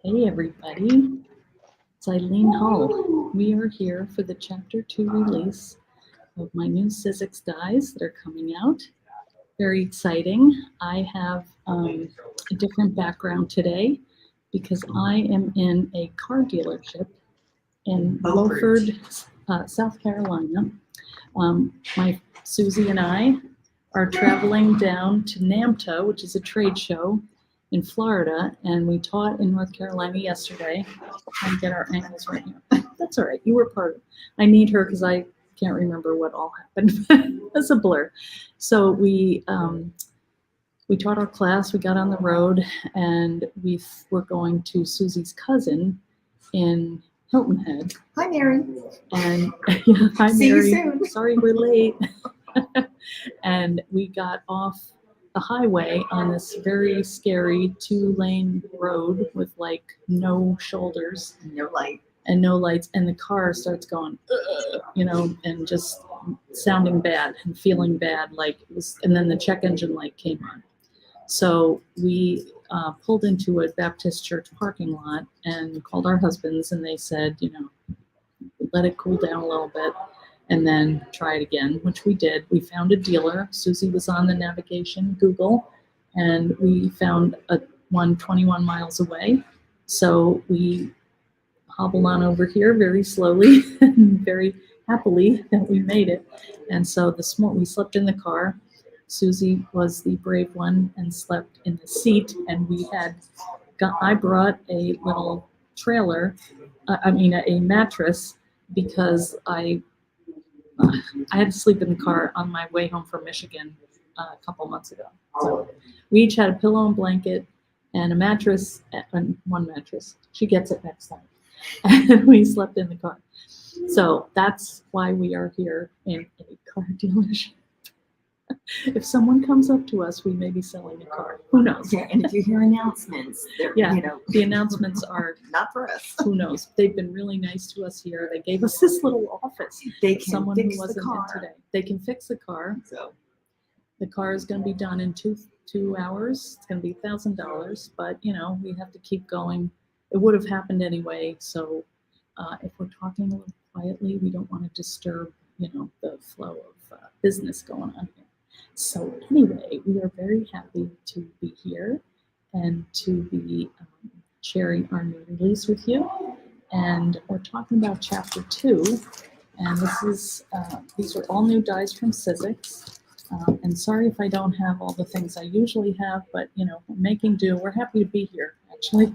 Hey everybody, it's Eileen Hull. We are here for the Chapter 2 release of my new Sizzix dies that are coming out. Very exciting. I have a different background today because I am in a car dealership in Beaufort, South Carolina. My Susie and I are traveling down to NAMTA, which is a trade show in Florida, and we taught in North Carolina yesterday. Trying to get our angles right here. That's all right. You were part of it. I need her because I can't remember what all happened. It's a blur. So we taught our class. We got on the road, and we were going to Susie's cousin in Hilton Head. Hi, Mary. And yeah, hi, See Mary. you soon. Sorry we're late. And we got off the highway on this very scary 2-lane road with like no shoulders, No light. and no lights, and the car starts going, and just sounding bad and feeling bad, like it was. And then the check engine light came on. So we pulled into a Baptist church parking lot and called our husbands, and they said, let it cool down a little bit and then try it again, which we did. We found a dealer. Susie was on the navigation, Google, and we found one 21 miles away. So we hobbled on over here very slowly and very happily that we made it. And so this morning we slept in the car. Susie was the brave one and slept in the seat, and I brought a little trailer, a mattress, because I had to sleep in the car on my way home from Michigan a couple months ago. So we each had a pillow and blanket and a mattress, and one mattress. She gets it next time. And we slept in the car. So that's why we are here in a car dealership. If someone comes up to us, we may be selling a car. Who knows? Yeah, and if you hear announcements, the announcements are not for us. Who knows? They've been really nice to us here. They gave us this little office. They can Someone fix who wasn't the car. in today. They can fix the car. So the car is going to be done in two hours. It's going to be $1,000, but we have to keep going. It would have happened anyway. So if we're talking a little quietly, we don't want to disturb the flow of business going on here. So anyway, we are very happy to be here and to be sharing our new release with you. And we're talking about Chapter 2. And these are all new dies from Sizzix. And sorry if I don't have all the things I usually have, but we're making do. We're happy to be here, actually.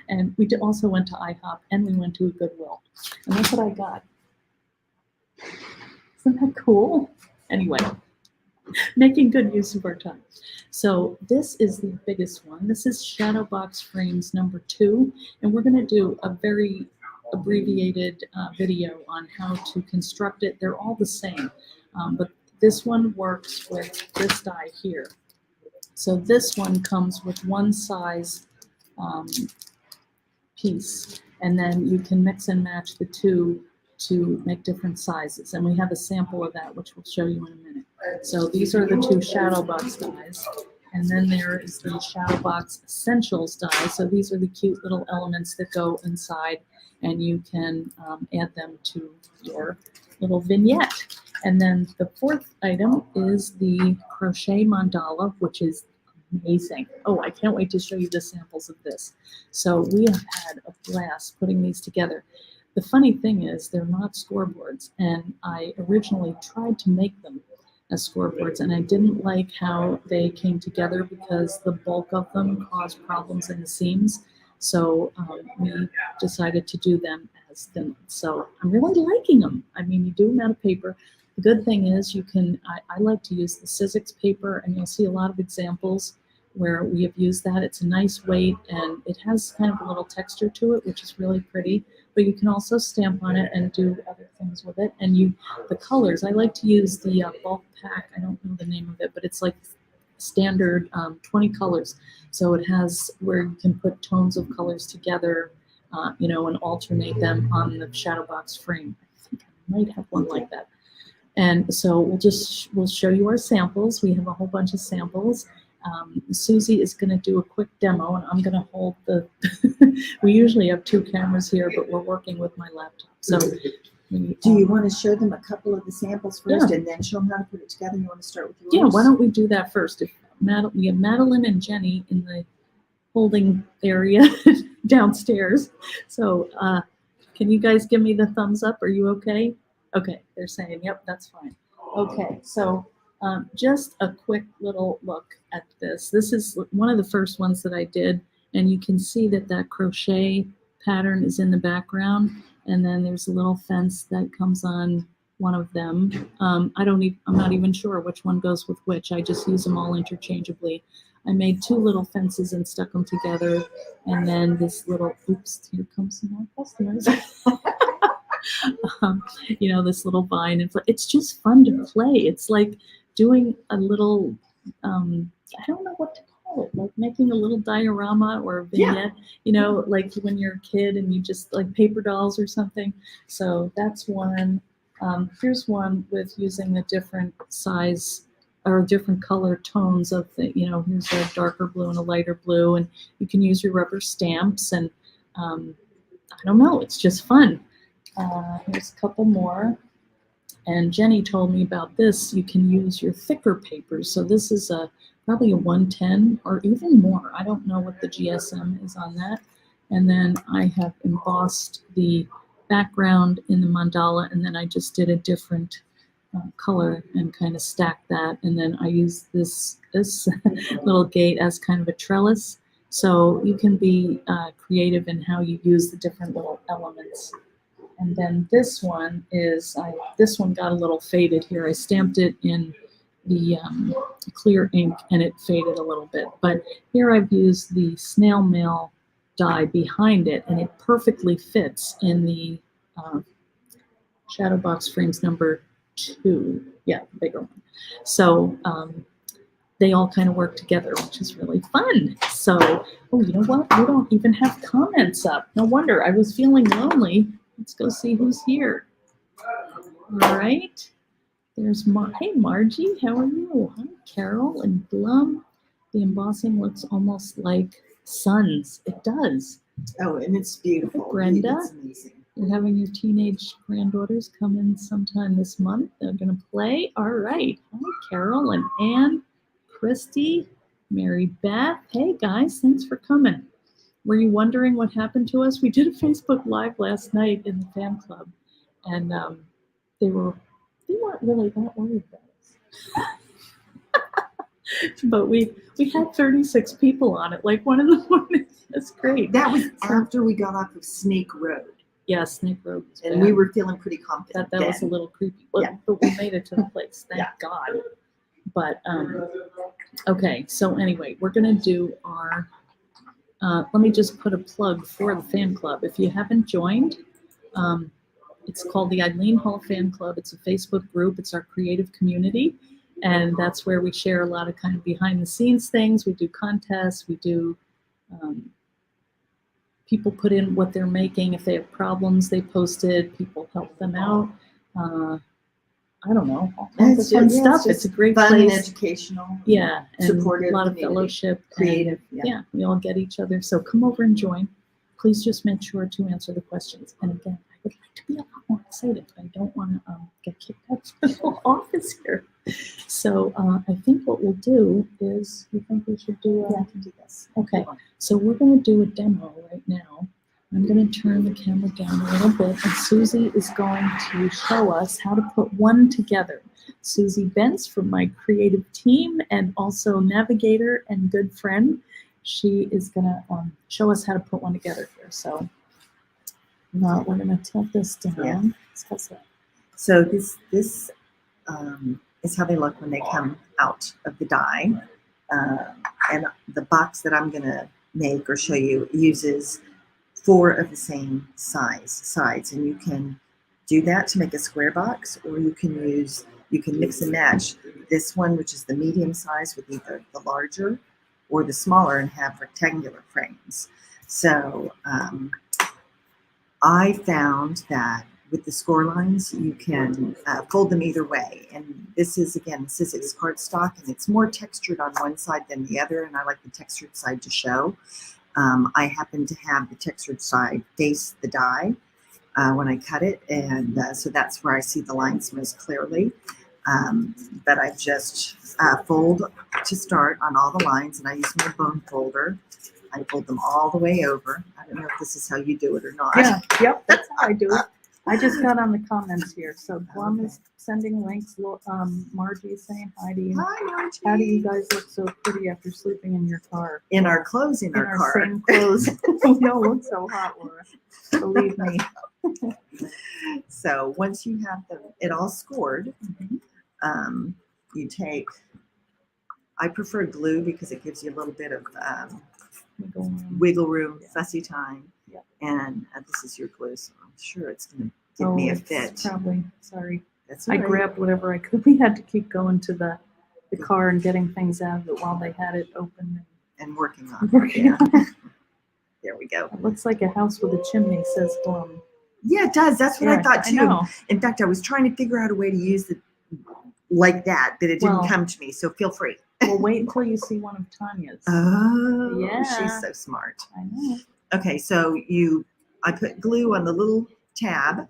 And we also went to IHOP, and we went to a Goodwill. And that's what I got. Isn't that cool? Anyway, making good use of our time. So this is the biggest one. This is Shadowbox Frames number 2, and we're going to do a very abbreviated video on how to construct it. They're all the same, but this one works with this die here. So this one comes with one size piece, and then you can mix and match the two to make different sizes. And we have a sample of that, which we'll show you in a minute. So these are the two Shadowbox dies. And then there is the Shadowbox Essentials die. So these are the cute little elements that go inside, and you can add them to your little vignette. And then the fourth item is the Crochet Mandala, which is amazing. Oh, I can't wait to show you the samples of this. So we have had a blast putting these together. The funny thing is they're not scoreboards, and I originally tried to make them as scoreboards, and I didn't like how they came together because the bulk of them caused problems in the seams. So we decided to do them as thin. So I'm really liking them. I mean, you do them out of paper. The good thing is I like to use the Sizzix paper, and you'll see a lot of examples where we have used that. It's a nice weight, and it has kind of a little texture to it, which is really pretty. But you can also stamp on it and do other things with it. And the colors, I like to use the bulk pack. I don't know the name of it, but it's like standard 20 colors. So it has where you can put tones of colors together, and alternate them on the Shadowbox frame. I think I might have one like that. And so we'll show you our samples. We have a whole bunch of samples. Susie is going to do a quick demo, and I'm going to hold the. We usually have two cameras here, but we're working with my laptop. So, Do you want to show them a couple of the samples first, and then show them how to put it together? You want to start with yours? Yeah, why don't we do that first? If we have Madeline and Jenny in the holding area downstairs. So, can you guys give me the thumbs up? Are you okay? Okay, they're saying, yep, that's fine. Okay, so just a quick little look at this. This is one of the first ones that I did, and you can see that that crochet pattern is in the background, and then there's a little fence that comes on one of them. I'm not even sure which one goes with which. I just use them all interchangeably. I made two little fences and stuck them together, and then this little, oops, here comes some more customers. This little vine, and it's just fun to play. It's like doing a little, I don't know what to call it, like making a little diorama or a vignette, like when you're a kid and you just like paper dolls or something. So that's one. Here's one with using the different size or different color tones of the, here's a darker blue and a lighter blue, and you can use your rubber stamps, and I don't know, it's just fun. Here's a couple more. And Jenny told me about this. You can use your thicker papers. So this is probably a 110 or even more. I don't know what the GSM is on that. And then I have embossed the background in the mandala, and then I just did a different color and kind of stacked that. And then I used this little gate as kind of a trellis. So you can be creative in how you use the different little elements. And then this one is, this one got a little faded here. I stamped it in the clear ink and it faded a little bit. But here I've used the snail mail die behind it, and it perfectly fits in the Shadowbox frames number 2. Yeah, the bigger one. So they all kind of work together, which is really fun. So, oh, you know what? We don't even have comments up. No wonder. I was feeling lonely. Let's go see who's here. All right. There's hey, Margie, how are you? Hi, Carol and Blum. The embossing looks almost like suns. It does. Oh, and it's beautiful. Hey, Brenda. It's amazing. You're having your teenage granddaughters come in sometime this month. They're going to play. All right. Hi, Carol and Ann, Christy, Mary Beth. Hey, guys, thanks for coming. Were you wondering what happened to us? We did a Facebook Live last night in the fan club, and they weren't really that worried about us. But we had 36 people on it, like 1 in the morning. That's great. That was after we got off of Snake Road. Yeah, Snake Road was and bad. We were feeling pretty confident. That was a little creepy. Well, yeah. But we made it to the place, thank God. But okay, so anyway, we're gonna do our. Let me just put a plug for the fan club. If you haven't joined, it's called the Eileen Hull Fan Club. It's a Facebook group. It's our creative community, and that's where we share a lot of kind of behind the scenes things. We do contests. We do people put in what they're making. If they have problems, they post it. People help them out. I don't know, all kinds of fun stuff. It's a great fun place. And educational. Yeah, and supportive, a lot of community. fellowship. Creative. And, yeah, we all get each other. So come over and join. Please just make sure to answer the questions. And again, I would like to be a lot more excited. I don't want to get kicked out of the office here. So I think what we'll do is, you think we should do I can do this. Okay, so we're going to do a demo right now. I'm going to turn the camera down a little bit, and Susie is going to show us how to put one together. Susie Bentz from my creative team and also navigator and good friend. She is going to show us how to put one together here. So now we're going to tilt this down. Yeah. So this is how they look when they come out of the die. And the box that I'm going to make or show you uses 4 of the same sides, and you can do that to make a square box, or you can mix and match this one, which is the medium size, with either the larger or the smaller, and have rectangular frames. So I found that with the score lines, you can fold them either way. And this is, again, Sizzix cardstock, and it's more textured on one side than the other, and I like the textured side to show. I happen to have the textured side face the die when I cut it, and so that's where I see the lines most clearly. But I just fold to start on all the lines, and I use my bone folder. I fold them all the way over. I don't know if this is how you do it or not. Yeah, yep, that's how I do it. I just got on the comments here. So Plum is sending links. Margie is saying hi to you. Hi, Margie. How do you guys look so pretty after sleeping in your car? In our clothes, in our car. Same clothes. We don't look so hot, Laura. Believe me. So once you have it all scored, you take, I prefer glue because it gives you a little bit of wiggle room, fussy time. Yep. And this is your glue, so I'm sure it's going to give me a fit. Probably. Sorry. That's all right. I grabbed whatever I could. We had to keep going to the car and getting things out of it while they had it open. And working on it. Yeah. There we go. It looks like a house with a chimney, says Plum. Yeah, it does. That's what I thought too. I know. In fact, I was trying to figure out a way to use it like that, but it didn't come to me. So feel free. Well, wait until you see one of Tanya's. Oh, yeah. She's so smart. I know. Okay, so I put glue on the little tab,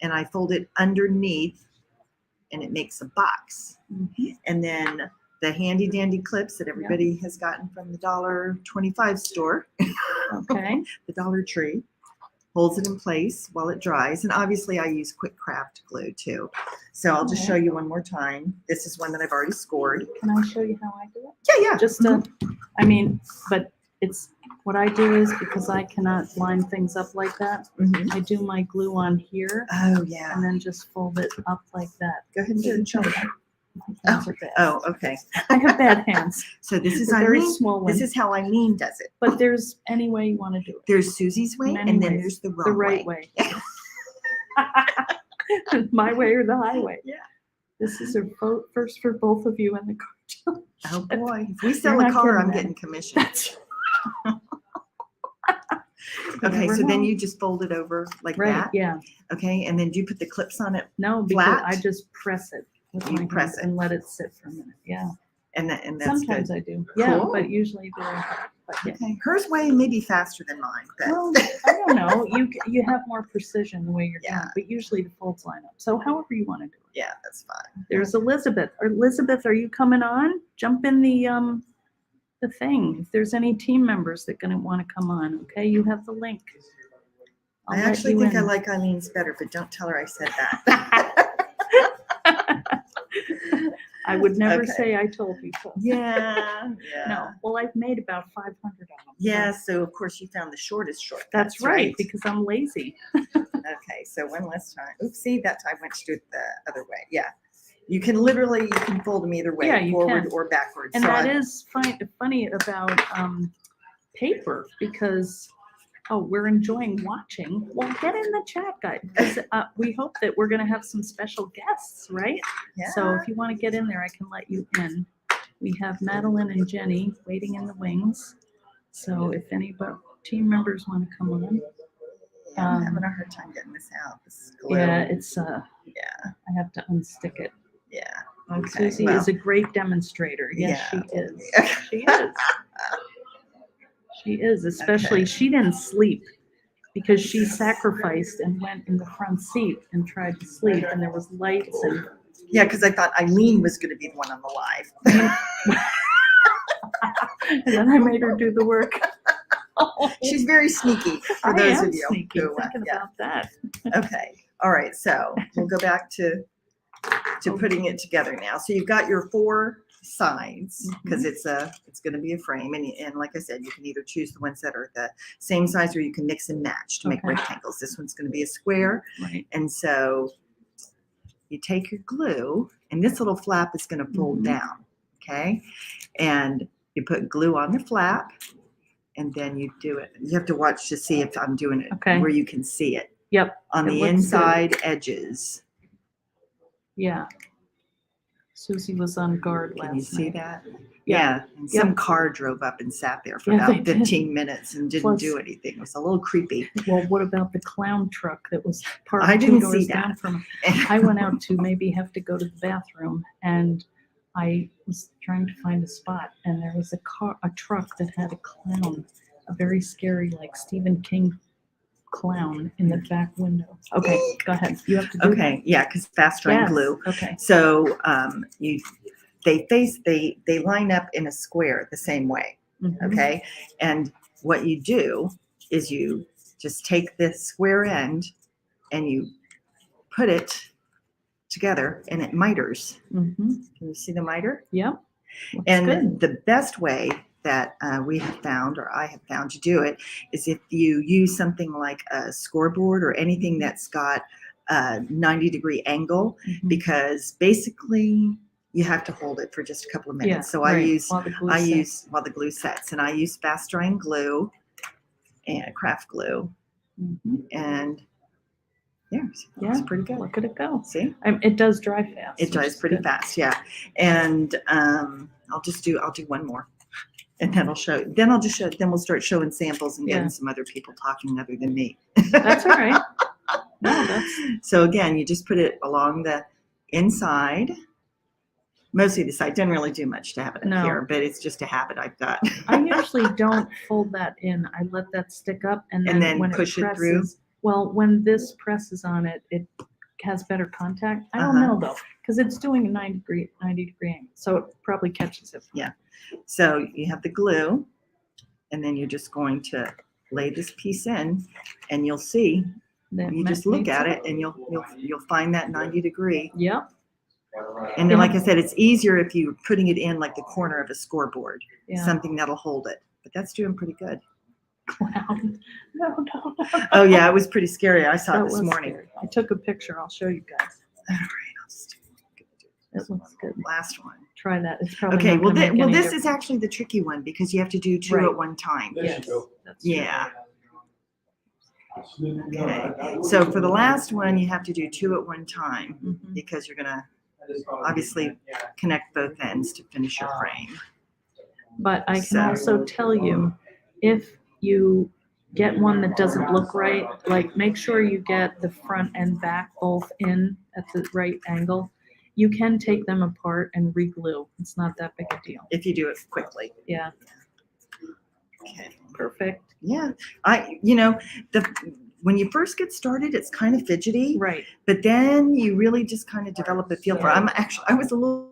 and I fold it underneath, and it makes a box. And then the handy dandy clips that everybody has gotten from the $1.25 store, okay, the Dollar Tree, holds it in place while it dries. And obviously I use quick craft glue too. So I'll just show you one more time. This is one that I've already scored. Can I show you how I do it? Yeah. Just I mean, but it's what I do is because I cannot line things up like that. I do my glue on here. Oh yeah. And then just fold it up like that. Go ahead and show me. Oh, okay. I have bad hands. So this is very Eileen. small one. This is how Eileen does it. But there's any way you want to do it. There's Susie's way, Many and then ways. there's the The wrong right way. My way or the highway. Yeah. This is a first for both of you in the car. Oh boy. If we sell You're a not car, getting I'm that. getting commission. Okay, so then you just fold it over like that. Yeah. Okay, and then do you put the clips on it? No, because Flat? I just press it with You my press hands it. and let it sit for a minute. Yeah. And that's Sometimes good. I do. Yeah, Cool. but usually very. But yeah. Okay, hers way may be faster than mine, but Well, I don't know. You have more precision the way you're doing, Yeah. it, but usually the folds line up. So however you want to do it. yeah, that's fine. There's Elizabeth. Elizabeth, are you coming on? Jump in the thing. If there's any team members that gonna want to come on, okay, you have the link. I actually think I like Eileen's better, but don't tell her I said that. I would never Okay. say I told you so. Yeah. No. Well, I've made about 500 of them. Yeah, so of course you found the shortest shortcut. That's right, because I'm lazy. Okay, so one last time. Oopsie, that time I went to do it the other way. Yeah. You can fold them either way, Yeah, you forward can. or backwards. And So that is funny about paper because, we're enjoying watching. Well, get in the chat, guys. Because, we hope that we're going to have some special guests, right? Yeah. So if you want to get in there, I can let you in. We have Madeline and Jenny waiting in the wings. So if any team members want to come on. Yeah, I'm having a hard time getting this out. This glue. Yeah, it's Yeah. I have to unstick it. Yeah. Okay. Susie well, is a great demonstrator. Yes, Yeah. she is. She is. She is, especially Okay. she didn't sleep because she sacrificed and went in the front seat and tried to sleep, and there was lights and yeah, because I thought Eileen was going to be the one on the live. and then I made her do the work. She's very sneaky for I those am of you sneaky, who, thinking yeah. about that. Okay. All right. So we'll go back to putting it together now. So you've got your 4 sides because it's going to be a frame, and like I said, you can either choose the ones that are the same size or you can mix and match to make Okay. rectangles. This one's going to be a square, Right. and so you take your glue, and this little flap is going to fold down. Okay, and you put glue on the flap, and then you do it. You have to watch to see if I'm doing it Okay. where you can see it Yep. on It the looks good. inside edges. Yeah. Susie was on guard last Can you see night. that? Yeah. Yeah. And some car drove up and sat there for Yeah, they about did. 15 minutes and didn't Plus- do anything. It was a little creepy. Well, what about the clown truck that was parked I 2 didn't doors see down that. from? I went out to maybe have to go to the bathroom, and I was trying to find a spot, and there was a truck that had a clown, a very scary, like Stephen King clown in the back window. Okay, go ahead. You have to do Okay, yeah, because fast drying Yes, glue. okay. So they line up in a square the same way. Mhm. Okay, and what you do is you just take this square end and you put it together, and it miters. Mhm. Can you see the miter? Yep. Looks And good. the best way that we have found, or I have found to do it, is if you use something like a scoreboard or anything that's got a 90-degree angle, Mhm. because basically you have to hold it for just a couple of minutes. Yeah, So right, I use while the glue sets. while the glue sets, and I use fast drying glue and craft glue, Mhm. and yeah, it's Yeah, pretty good. Look at it go. See? It does dry fast. It which dries is pretty good. fast, yeah. And I'll do one more, and then I'll show. Then I'll just show. Then we'll start showing samples and getting Yeah. some other people talking other than me. That's all right. No, that's So again, you just put it along the inside, mostly the side. Didn't really do much to have it up No. here, but it's just a habit I've got. I usually don't fold that in. I let that stick up, and then when push it it through? presses, well, when this presses on it, it has better contact. I don't Uh-huh. know though, because it's doing a 90 degree angle, so it probably catches it. Yeah. So you have the glue, and then you're just going to lay this piece in, and you'll see. That You just look at it, and you'll find that 90 degree. Yep. And then, Yeah. like I said, it's easier if you're putting it in like the corner of a scoreboard, Yeah. something that'll hold it. But that's doing pretty good. Clown. No. Oh yeah, it was pretty scary. I saw That it this was morning. scary. I took a picture. I'll show you guys. All right, I'll just It looks good. last one. Try that. It's probably Okay, not well, gonna make any this difference. is actually the tricky one because you have to do two Right. at one time. Yes, that's true. Yeah. Okay. So for the last one, you have to do two at one time Mhm. because you're gonna obviously connect both ends to finish your frame. But I can So- also tell you, if you get one that doesn't look right, like make sure you get the front and back both in at the right angle. You can take them apart and re-glue. It's not that big a deal. If you do it quickly. Yeah, Okay. perfect. Yeah. When you first get started, it's kind of fidgety, Right. but then you really just kind of develop a feel for it. I was a little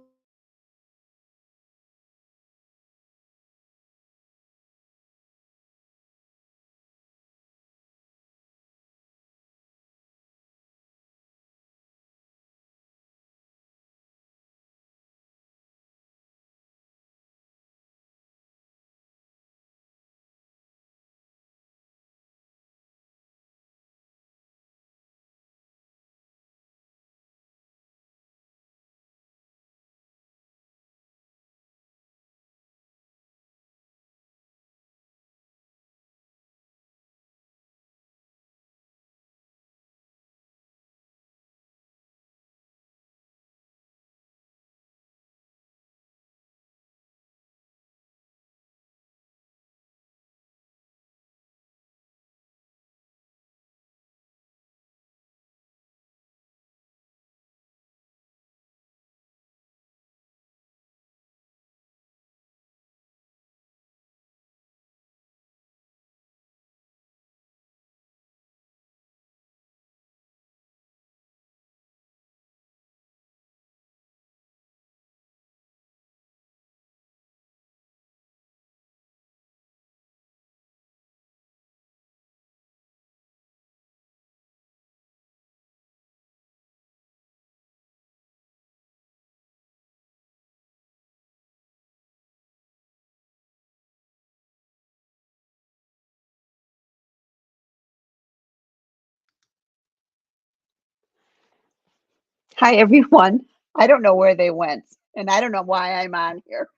Hi, everyone. I don't know where they went, and I don't know why I'm on here.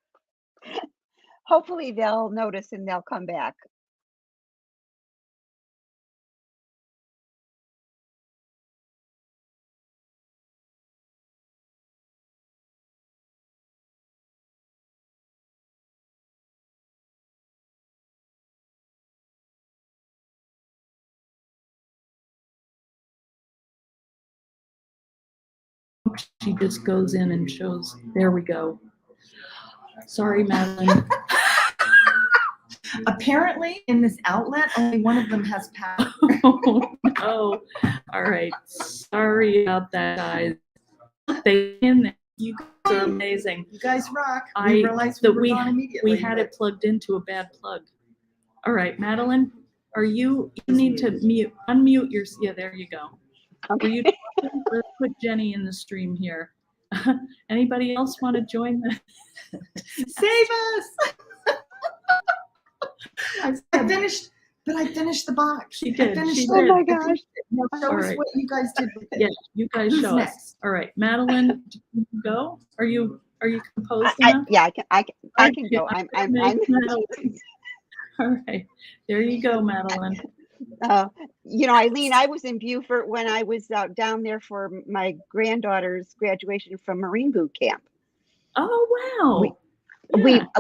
Hopefully, they'll notice and they'll come back. she just goes in and shows. There we go. Sorry, Madeline. Apparently, in this outlet, only one of them has power. Oh, no. All right. Sorry about that, guys. Stay in there. You guys are amazing. You guys rock. I We realized that we were we gone immediately. we had but- it plugged into a bad plug. All right, Madeline, are you need to unmute your, yeah, there you go. Were you, let's put Jenny in the stream here. Anybody else want to join the? Save us! I finished the box. She did, I finished she it. Oh did. my I gosh. finished it. Now show All us right. what you guys did with it. Yeah, you guys Who's show us. next? All right, Madeline, do you go? Are you composed enough? Yeah, I can go. I'm All right, there you go, Madeline. you know, Eileen, I was in Beaufort when I was down there for my granddaughter's graduation from Marine boot camp. Oh, wow.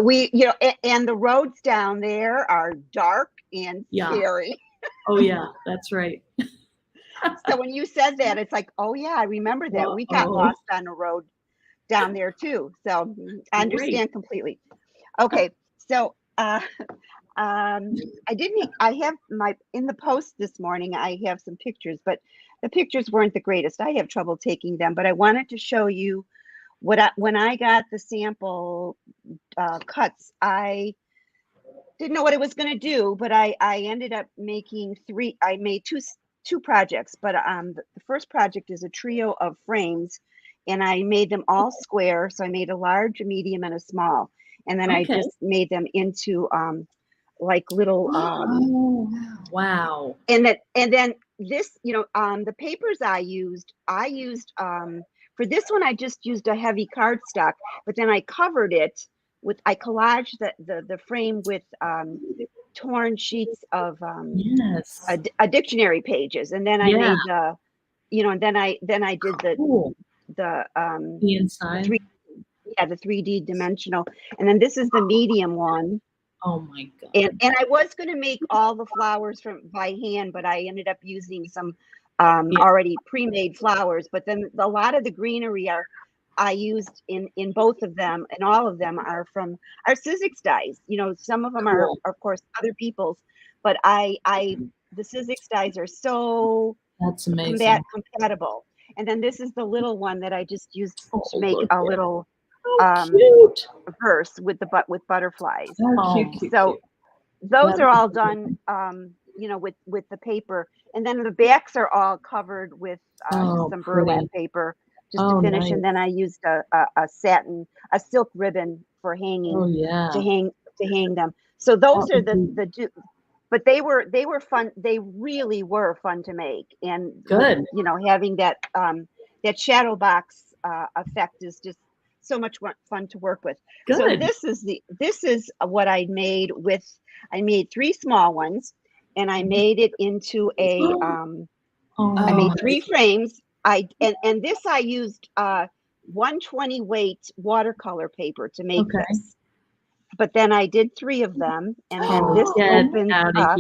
We you know, and the roads down there are dark and Yeah. scary. Oh, yeah, that's right. So when you said that, it's like, oh yeah, I remember that. We got lost on the road down there too. So I understand completely. Okay, so I have in the post this morning, I have some pictures, but the pictures weren't the greatest. I have trouble taking them, but I wanted to show you when I got the sample cuts. I didn't know what it was going to do, but I ended up making I made two projects, but the first project is a trio of frames, and I made them all square. So I made a large, a medium, and a small, and then I just made them into like little Wow. and then this, you know, the papers I used for this one, I just used a heavy cardstock, but then I covered it with, I collaged the frame with torn sheets of Yes. a dictionary pages, and then I made the, you know, and then I did the inside. the 3D dimensional, and then this is the medium one. Oh my God. And I was going to make all the flowers by hand, but I ended up using some already pre-made flowers. But then a lot of the greenery I used in both of them, and all of them are from our Sizzix dies. You know, some of them are, of course, other people's, but the Sizzix dies are so that's amazing. Compatible. And then this is the little one that I just used to make a little cute verse with butterflies. Cute. So those are all done, you know, with the paper, and then the backs are all covered with some burlap paper just to finish. Nice. And then I used a silk ribbon for hanging. To hang them. So those are but they were fun. They really were fun to make, and good. You know, having that Shadowbox effect is just so much fun to work with. Good. So this is what I made with. I made 3 small ones, and I made it into a. I made 3 frames. And this I used 120 weight watercolor paper to make this. But then I did 3 of them, and then this opens up.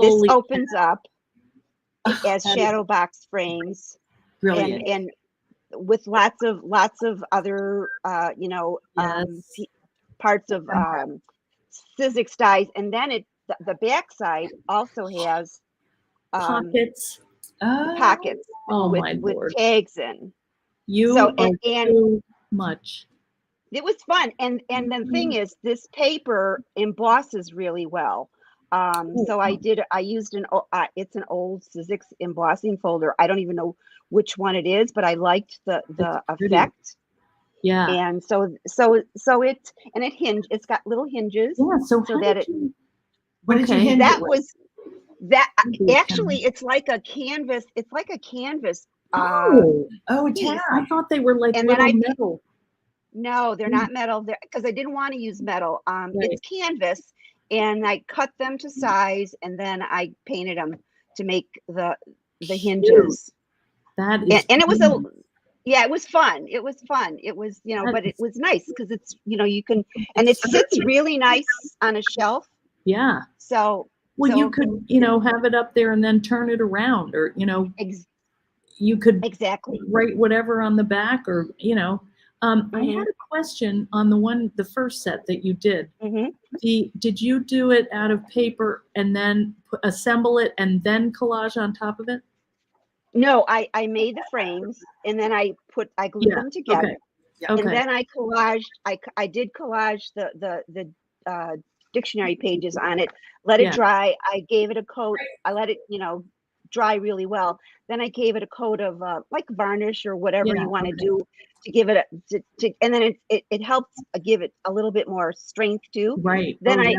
This opens up as Shadowbox frames. Brilliant. And with lots of other you know, parts of Sizzix dies, and then the back side also has pockets with tags in. Too much. It was fun, and the thing is, this paper embosses really well. So I used it's an old Sizzix embossing folder. I don't even know which one it is, but I liked the effect. Yeah. And so it's got little hinges. Yeah. So that what did you hinge that it with? was that actually it's like a canvas. It's like a canvas. It's I thought they were like little metal. No, they're not metal. Because I didn't want to use metal. It's canvas, and I cut them to size, and then I painted them to make the hinges. That is, and it was it was fun. It was fun. It was, you know, but it was nice because it's, you know, you can, and it sits really nice on a shelf. Yeah. So you could, you know, have it up there and then turn it around, or, you know, you could Exactly. write whatever on the back, or I had a question on the first set that you did. Did you do it out of paper and then assemble it and then collage on top of it? No, I made the frames and then I glued them together. Okay. And then I collaged. I did collage the dictionary pages on it. Let it dry. I gave it a coat. I let it dry really well. Then I gave it a coat of like varnish or whatever you want to do to give it and then it helps give it a little bit more strength too. Right. Then I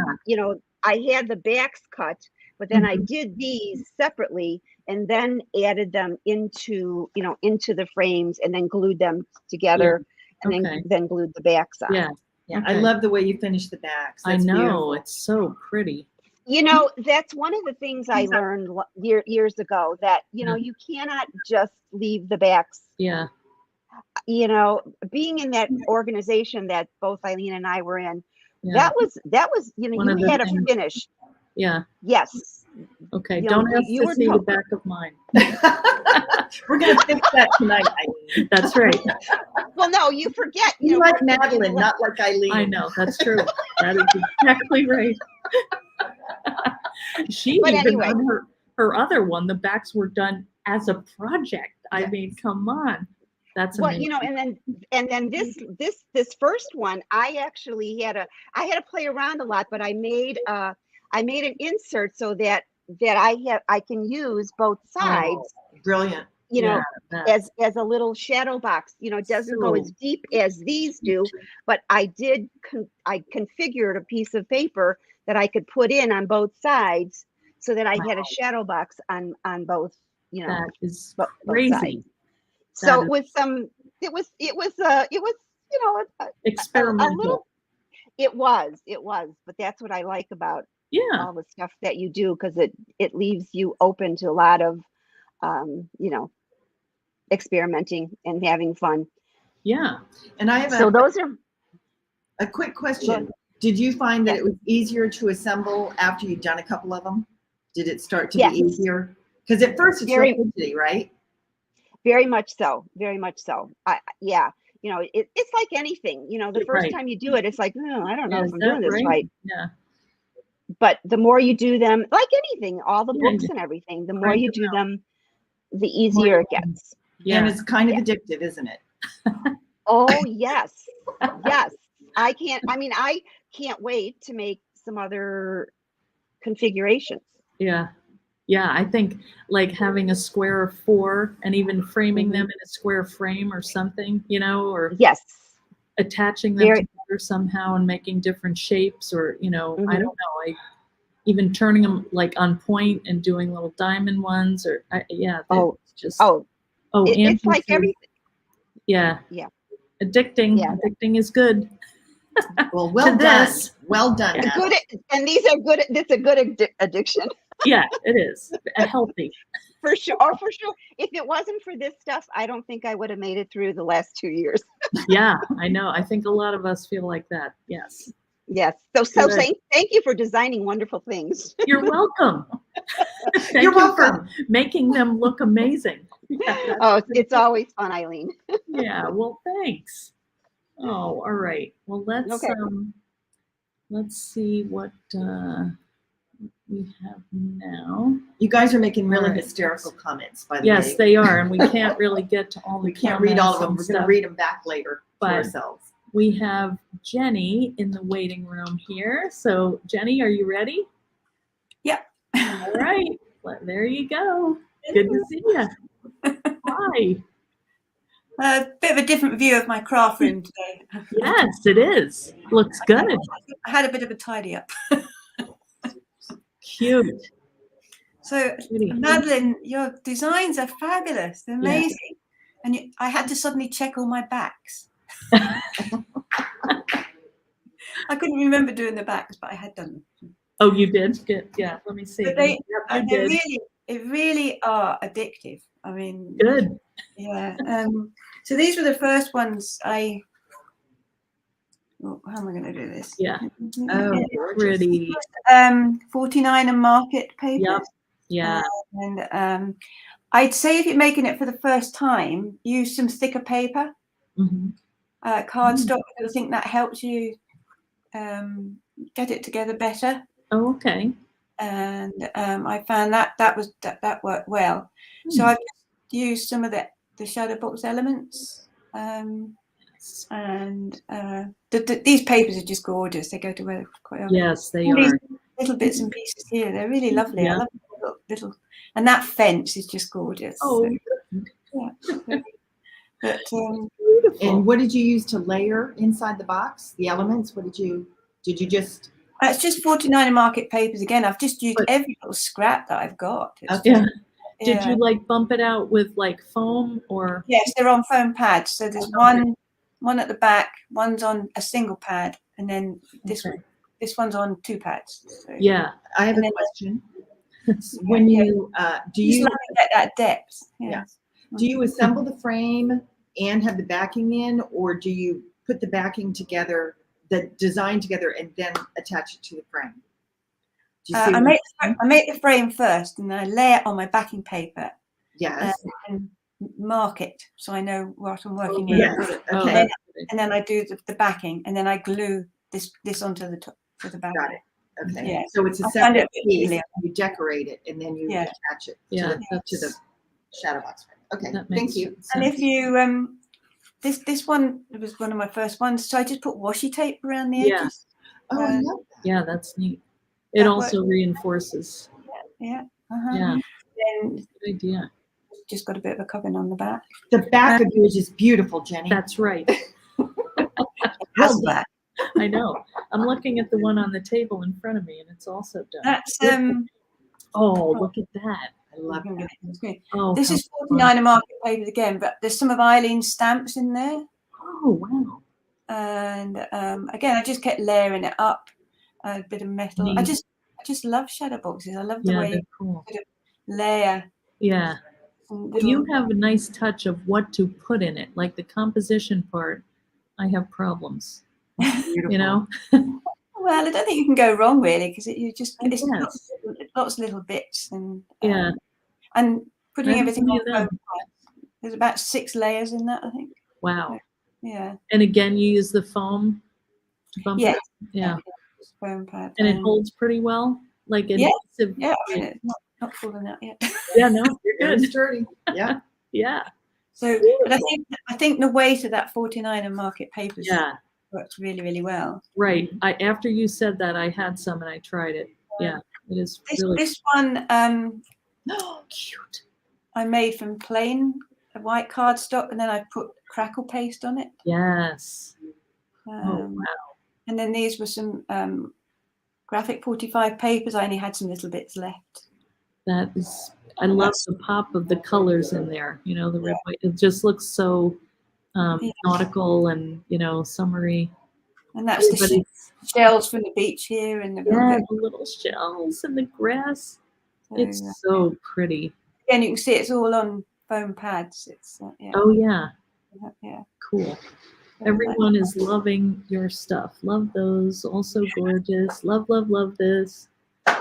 had the backs cut, but then I did these separately and then added them into the frames and then glued them together and then glued the backs on. Yeah. I love the way you finish the backs. I know, beautiful. It's so pretty. That's one of the things I learned years ago, that you cannot just leave the backs. Yeah. Being in that organization that both Eileen and I were in, that was you had to finish. Yeah. Yes. Okay. Don't ask to see the back of mine. We're gonna fix that tonight, Eileen. That's right. Well, no, you forget. You like Madeline, not like Eileen. I know, that's true. That is exactly right. On her other one, the backs were done as a project. I mean, come on. That's amazing. and then this first one, I actually had to play around a lot, but I made an insert so that I can use both sides. Oh, brilliant. As a little shadow box. It doesn't go as deep as these do, but I configured a piece of paper that I could put in on both sides so that I had a shadow box on both. That is both crazy. sides. So it was experimental. It was, but that's what I like about all the stuff that you do, because it leaves you open to a lot of experimenting and having fun. Yeah. And I have those are a quick question. Did you find that it was easier to assemble after you'd done a couple of them? Did it start to be easier? Because at first it's very fidgety, right? Very much so. Very much so. It's like anything. The first time you do it, it's like, I don't know if I'm doing this right. Yeah. But the more you do them, like anything, all the books and everything, the more you do them, the easier it gets. Yeah. And it's kind of addictive, isn't it? Oh, yes. Yes. I can't wait to make some other configurations. Yeah. Yeah. I think like having a square of 4 and even framing them in a square frame or something, or attaching them together somehow and making different shapes, or, I don't know. Even turning them like on point and doing little diamond ones, or it's like everything. Yeah. Addicting. Yeah. Addicting is good. Well done. Well done. Yeah. Good, and these are good. It's a good addiction. Yeah, it is healthy. For sure. Oh, for sure. If it wasn't for this stuff, I don't think I would have made it through the last 2 years. Yeah, I know. I think a lot of us feel like that. Yes. Yes. So thank you for designing wonderful things. You're welcome. You're welcome. For making them look amazing. Yeah, it's always fun, Eileen. Yeah. Well, thanks. Oh, all right. Well, let's see what we have now. You guys are making really hysterical comments, by the way. Yes, they are, and we can't really get to all the. We can't read all of them. We're going to read them back later for ourselves. We have Jenny in the waiting room here. So, Jenny, are you ready? Yep. All right. Well, there you go. Good to see you. Hi. A bit of a different view of my craft room today. Yes, it is. Looks good. I had a bit of a tidy up. Cute. So, Madeline, your designs are fabulous. They're amazing. Yeah. And I had to suddenly check all my backs. I couldn't remember doing the backs, but I had done them. Oh, you did? Good. Yeah, let me see. But they really are addictive. I mean, good. Yeah. So these were the first ones how am I going to do this? Yeah. Oh, pretty. 49 and market papers. Yep. Yeah. And I'd say if you're making it for the first time, use some thicker paper, Mhm. cardstock, because I think that helps you get it together better. Oh, okay. And I found that worked well. So I've just used some of the Shadowbox elements, and these papers are just gorgeous. They go together quite well. Yes, they All these are. little bits and pieces here, they're really lovely. Yeah. I love the little, and that fence is just gorgeous. Oh, So, yeah. But beautiful. And what did you use to layer inside the box? The elements? What did you just? it's just 49 market papers again. I've just used every little scrap that I've got. It's Yeah. just, Did you like bump it out with like foam or? Yes, they're on foam pads. So there's one at the back, one's on a single pad, and then this one's on 2 pads. So, Yeah. I have a question. When you do you like to get that depth? Yeah. Do you assemble the frame and have the backing in, or do you put the backing together, the design together, and then attach it to the frame? Do you see I make the frame first, and then I lay it on my backing paper. Yes. And mark it so I know what I'm working in. Yes. Okay. And then I do the backing, and then I glue this onto the top to the back. Got it. Okay. Yeah. So it's a separate piece. You decorate it, and then you attach it to the Shadowbox frame. Okay. Thank you. Sense. And if you this one was one of my first ones, so I just put washi tape around the edges. Oh, I love that. Yeah, that's neat. It also reinforces. Yeah. Yeah. Then good idea. Just got a bit of a covering on the back. The back of yours is beautiful, Jenny. That's right. How's that? I know. I'm looking at the one on the table in front of me, and it's also done. That's oh, look at that. I love that. Oh, this is 49 market papers again, but there's some of Eileen's stamps in there. Oh, wow. And again, I just kept layering it up, a bit of metal. Neat. I just love shadow boxes. I love the way you cool. sort of layer. Yeah. You have a nice touch of what to put in it. Like the composition part, I have problems. You know? Well, I don't think you can go wrong really, because it's lots of little bits and and putting everything on. There's about 6 layers in that, I think. Wow. Yeah. And again, you use the foam to bump it? Yeah. Foam pad. And it holds pretty well? Like adhesive? Yeah, I mean, it's not falling out yet. Yeah, no, you're good. Sturdy. Yeah. Yeah. So, but I think the weight of that 49 and market papers works really, really well. Right. After you said that, I had some and I tried it. Yeah, it is really. This one, cute. I made from plain white cardstock, and then I put crackle paste on it. Yes. Oh, wow. And then these were some graphic 45 papers. I only had some little bits left. That is, I love the pop of the colors in there. You know, the red, white. It just looks so nautical and, you know, summery. And that's the shells from the beach here, and the little shells and the grass. It's so pretty. And you can see it's all on foam pads. It's Oh yeah. Yeah. Cool. Everyone is loving your stuff. Love those. Also gorgeous. Love, love, love this.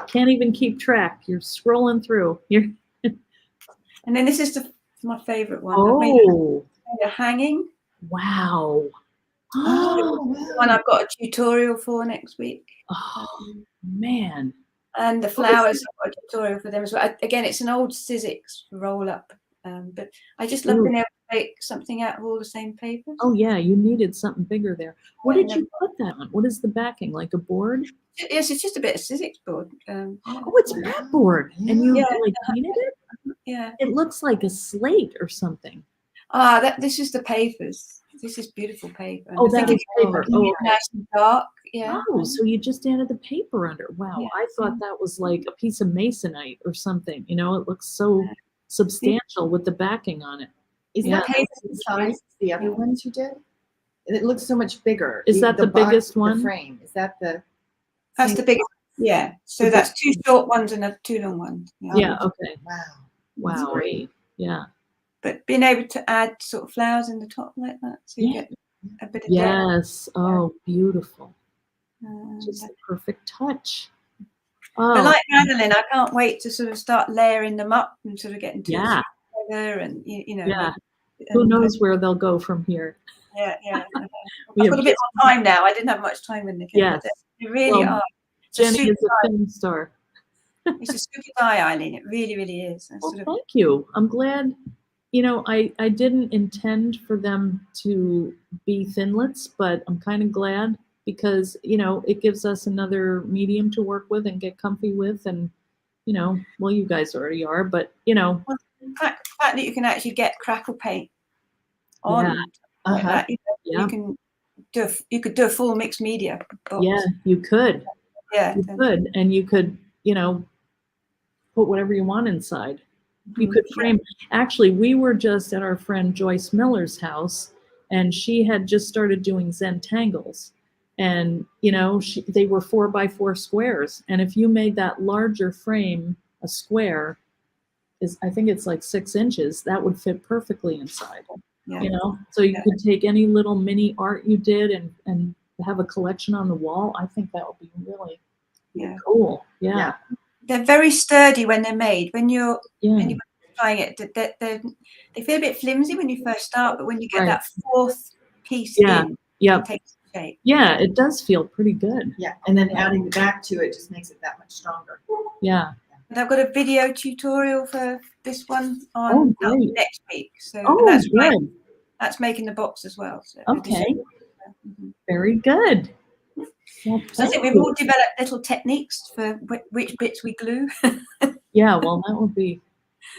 Can't even keep track. You're scrolling through. And then this is my favorite one. Oh. A hanging. Wow. One I've got a tutorial for next week. Oh man. And the flowers, I've got a tutorial for them as well. Again, it's an old Sizzix roll up, but I just love being able to make something out of all the same papers. Oh yeah, you needed something bigger there. What did you put that on? What is the backing? Like a board? Yes, it's just a bit of Sizzix board. Oh, it's a mat board, and you like painted it. Yeah, it looks like a slate or something. This is the papers. This is beautiful paper. Oh, that is paper. Oh, nice and dark. Yeah. Oh, so you just added the paper under. Wow, I thought that was like a piece of masonite or something. You know, it looks so substantial with the backing on it. Is that the size as the other ones you did? It looks so much bigger. Is that the biggest one? The frame. Is that the? That's the biggest. Yeah. So that's 2 short ones and 2 long ones. Yeah. Okay. Wow. Wow. Great. Yeah. But being able to add sort of flowers in the top like that, so you get a bit of depth. Oh, beautiful. Just the perfect touch. But like Madeline, I can't wait to sort of start layering them up and sort of getting to together, and you know. Yeah. And, Who knows where they'll go from here? Yeah, yeah. We I've have got a bit more time now. I didn't have much time when they came. Yes. But they really Well, are. Jenny is a film star. It's a super guy, Eileen. It really, really is. Well, thank you. I'm glad. You know, I didn't intend for them to be thinlets, but I'm kind of glad because, you know, it gives us another medium to work with and get comfy with. And, you know, well, you guys already are, but, you know. Well, the fact that you can actually get crackle paint on like that, you can do you could do a full mixed media box. Yeah, you could. Yeah, you could, and you could, you know, put whatever you want inside. You could frame. Actually, we were just at our friend Joyce Miller's house, and she had just started doing Zentangles, and you know, they were 4x4 squares, and if you made that larger frame, a square is, I think it's like 6 inches, that would fit perfectly inside. You know, so you could take any little mini art you did and have a collection on the wall. I think that would be really cool. Yeah. They're very sturdy when they're made. When you're trying it, they feel a bit flimsy when you first start, but when you get that fourth piece in, it takes shape. Yeah, it does feel pretty good. Yeah, and then adding the back to it just makes it that much stronger. Yeah. And I've got a video tutorial for this one on next week. So that's good. That's making the box as well. So okay. Very good. Well, I think we've all developed little techniques for which bits we glue. Yeah, well, that would be,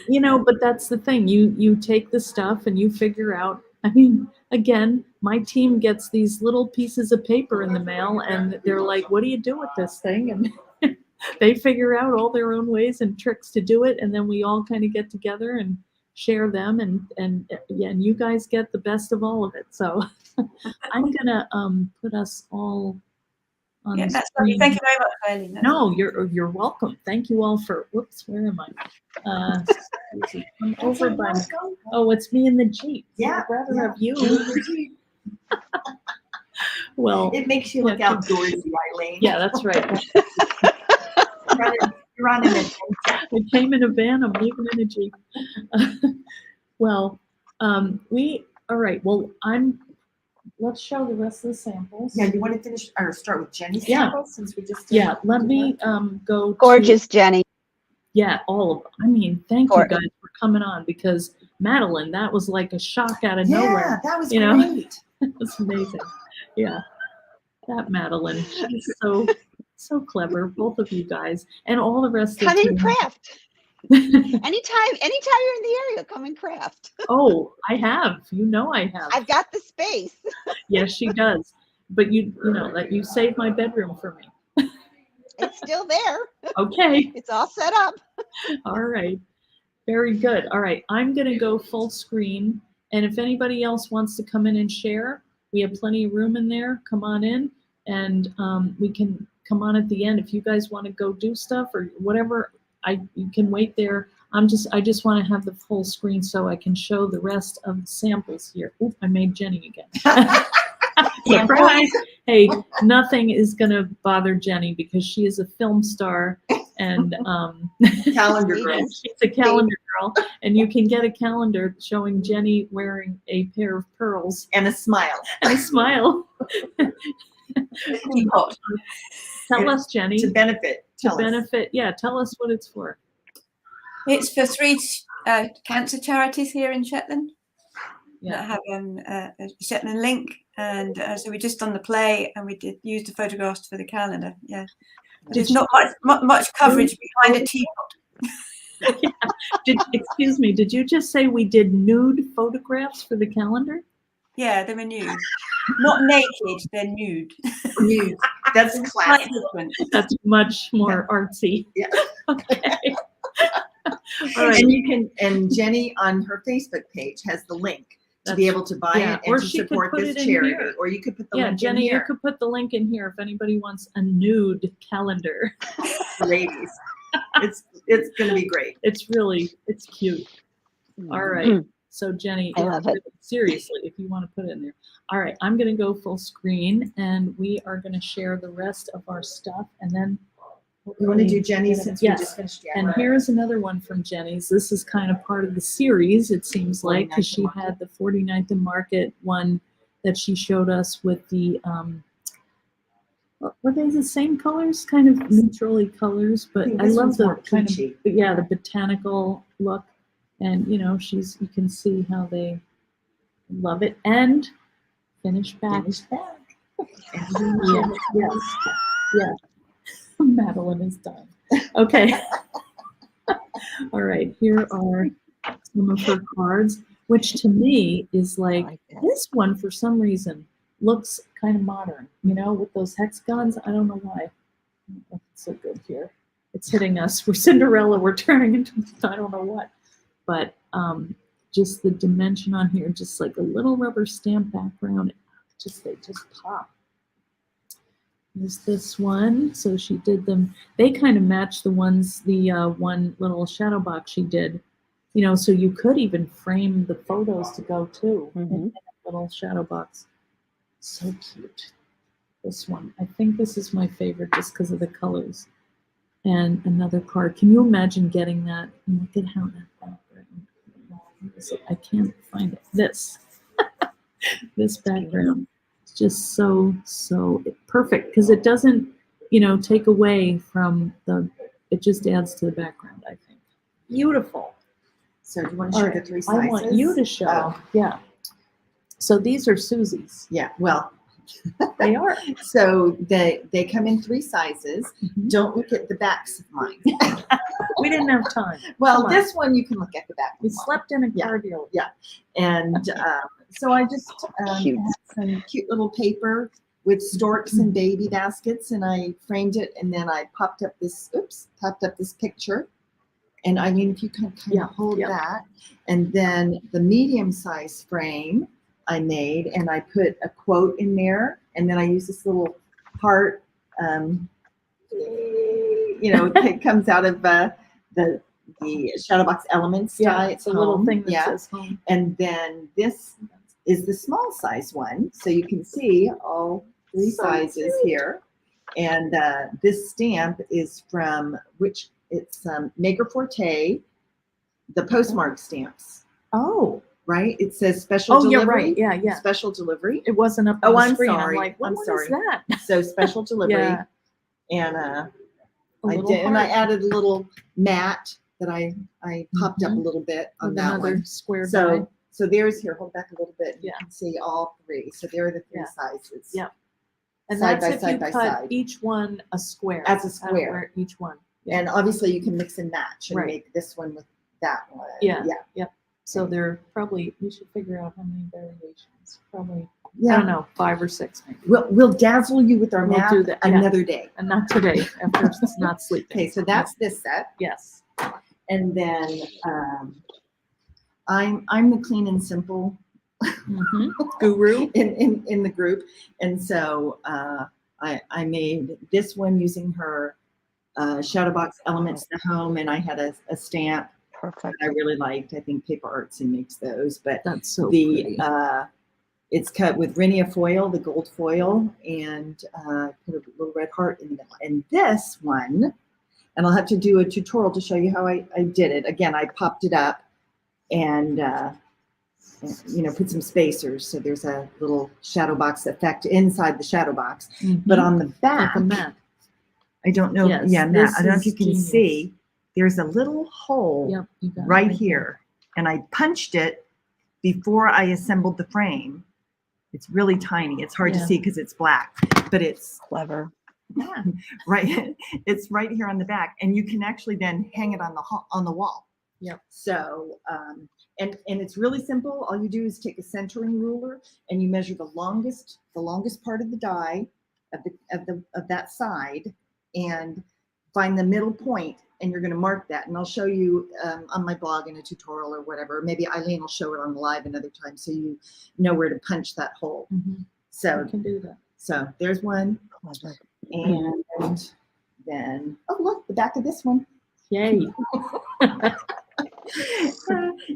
you know, but that's the thing. You take the stuff and you figure out. I mean, again, my team gets these little pieces of paper in the mail, and they're like, "What do you do with this thing?" And they figure out all their own ways and tricks to do it, and then we all kind of get together and share them, and you guys get the best of all of it. So I'm gonna put us all. Yeah, that's lovely. Thank you very much, Eileen. No, you're welcome. Thank you all for. Whoops, where am I? I'm over by. Oh, it's me in the Jeep. Yeah, I'd rather have you. Well, it makes you look outdoorsy, Eileen. Yeah, that's right. You're running it. I came in a van. I'm leaving in a Jeep. Well, all right. Well, let's show the rest of the samples. Yeah, you want to finish or start with Jenny's samples since we just did let me go. Gorgeous, Jenny. Yeah, all of them. I mean, thank you guys for coming on, because Madeline, that was like a shock out of nowhere. Yeah, that was great. It was amazing. Yeah, that Madeline, she's so clever. Both of you guys and all the rest of the team. Craft. Anytime you're in the area, come and craft. Oh, I have. You know I have. I've got the space. Yes, she does. But you know that you saved my bedroom for me. It's still there. Okay. It's all set up. All right. Very good. All right. I'm going to go full screen. And if anybody else wants to come in and share, we have plenty of room in there. Come on in, and we can come on at the end. If you guys want to go do stuff or whatever, you can wait there. I just want to have the full screen so I can show the rest of the samples here. Oop, I made Jenny again. Surprise! Hey, nothing is going to bother Jenny because she is a film star and calendar girl. She's a calendar girl, and you can get a calendar showing Jenny wearing a pair of pearls and a smile. And a smile. Tell us, Jenny. To benefit. Tell us what it's for. It's for 3 cancer charities here in Shetland that have a Shetland link, and so we just done the play, and we did use the photographs for the calendar. Yeah, there's not much coverage behind a teapot. Excuse me, did you just say we did nude photographs for the calendar? Yeah, they were nude. Not naked, they're nude. Nude. That's classic. That's much more artsy. Yeah. Okay. All right. And you can, and Jenny on her Facebook page has the link to be able to buy it and to support this charity. Or you could put the link Jenny, in here. you could put the link in here if anybody wants a nude calendar. Ladies. It's going to be great. It's cute. All right. So Jenny, I love it. Seriously, if you want to put it in there. All right, I'm going to go full screen, and we are going to share the rest of our stuff, and then You want to do Jenny's since we Yes. just finished? Yeah. And here's another one from Jenny's. This is kind of part of the series, it seems like, because she had the 49th and Market one that she showed us with the, were they the same colors? Kind of neutrally colors, but I this love one's the more kind peachy. of, yeah, the botanical look. And, you know, you can see how they love it. And finished back. Finished back. Yes, yes, yes. Madeline is done. Okay. All right, here are some of her cards, which to me is like, this one for some reason looks kind of modern, you know, with those hexagons. I don't know why. I don't know if it's so good here. It's hitting us. We're Cinderella. We're turning into I don't know what. But just the dimension on here, just like a little rubber stamp background. They just pop. There's this one. So she did them. They kind of match the ones, the one little shadow box she did. You know, so you could even frame the photos to go too in a little shadow box. So cute. This one. I think this is my favorite just because of the colors. And another card. Can you imagine getting that? Look at how that background. I can't find it. This. This background is just so perfect because it doesn't, you know, take away from it just adds to the background, I think. Beautiful. So do you want to show the 3 sizes? I want you to show. Oh. Yeah. So these are Susie's. Yeah, well, They are. so they come in 3 sizes. Mhm. Don't look at the backs of mine. We didn't have time. Well, Come on. this one you can look at the back. We of mine. slept in a Yeah. car deal. Yeah. And so I just Cute. had some cute little paper with storks and baby baskets, and I framed it, and then I popped up this picture. And I mean, if you can kind of hold that, and then the medium size frame I made, and I put a quote in there, and then I use this little heart, you know, it comes out of the Shadowbox Elements die. It's a little thing that yeah. says home. And then this is the small size one, so you can see all 3 So sizes cute. here. And this stamp is from it's Maker Forte, the postmark stamps, Oh. right? It says special Oh, delivery. yeah, right. Yeah, yeah. Special delivery. It wasn't up on Oh, the I'm screen. sorry. I'm like, I'm what sorry. is that? So special delivery. Yeah. And A I little did, and I heart added a little mat that I popped up a Mhm. little bit on with that another one. square die. So there's here, hold back a little bit. You Yeah. can see all 3. So there are the 3 Yeah. sizes. Yeah. And Side that's by if side you by cut side. each one a square. As a out of square. where each one. And obviously you can mix and match and Right. make this one with that one. Yeah. Yeah. Yep. So there probably, we should figure out how many variations. Probably, I Yeah. don't know, 5 or 6 maybe. We'll dazzle you with our We'll math do that, yeah. another day. And not today, after it's not sleeping. Okay, so that's this set. Yes. And then I'm the clean and simple Mhm. Guru. in the group. And so I made this one using her Shadowbox Elements to Home, and I had a stamp Perfect. that I really liked. I think Paper Artsy makes those, but That's so pretty. it's cut with Rhenia foil, the gold foil, and put a little red heart in the middle. And this one, and I'll have to do a tutorial to show you how I did it. Again, I popped it up and you know, put some spacers, so there's a little shadow box effect inside the shadow box. But Mhm. on the back, Like a mat. I don't know. Yes, Yeah, Matt, this I don't know if is you can genius. see. There's a little hole Yep, you got it right there. here, and I punched it before I assembled the frame. It's really tiny. It's hard to Yeah. see because it's black, but it's Clever. yeah, right. It's right here on the back, and you can actually then hang it on the wall. Yep. So and it's really simple. All you do is take a centering ruler and you measure the longest part of the die of that side and find the middle point, and you're going to mark that. And I'll show you on my blog in a tutorial or whatever. Maybe Eileen will show it on live another time so you know where to punch that hole. Mhm. So You can do that. so there's one, Clever. and then oh look, the back of this one. Yay.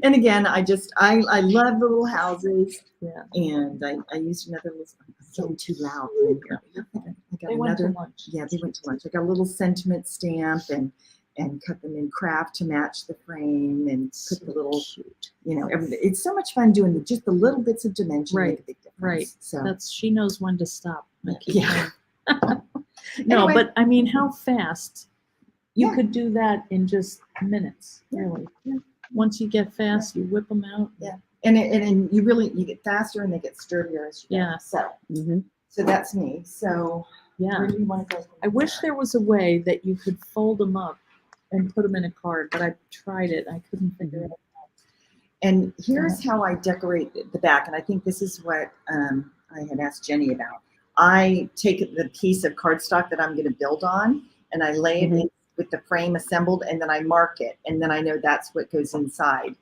And again, I love the little houses, Yeah. and I used another little. I'm getting too loud in here. I got They went to another. lunch. Yeah, they went to lunch. I got a little sentiment stamp and cut them in craft to match the frame and put the little, you know, everything. It's so much fun doing just the little bits of dimension make a big difference. Right. So She knows when to stop. yeah. No, Anyway. but I mean, how fast you Yeah. could do that in just minutes, Yeah. really. Yeah. Once you get fast, you whip them out. Yeah. And you get faster and they get sturdier as you go. Yeah. So that's me. So Yeah. where do you want to go? I wish there was a way that you could fold them up and put them in a card, but I tried it. I couldn't figure it out. And here's how I decorate the back. And I think this is what I had asked Jenny about. I take the piece of cardstock that I'm going to build on and I lay it in with the frame assembled and then I mark it. And then I know that's what goes inside.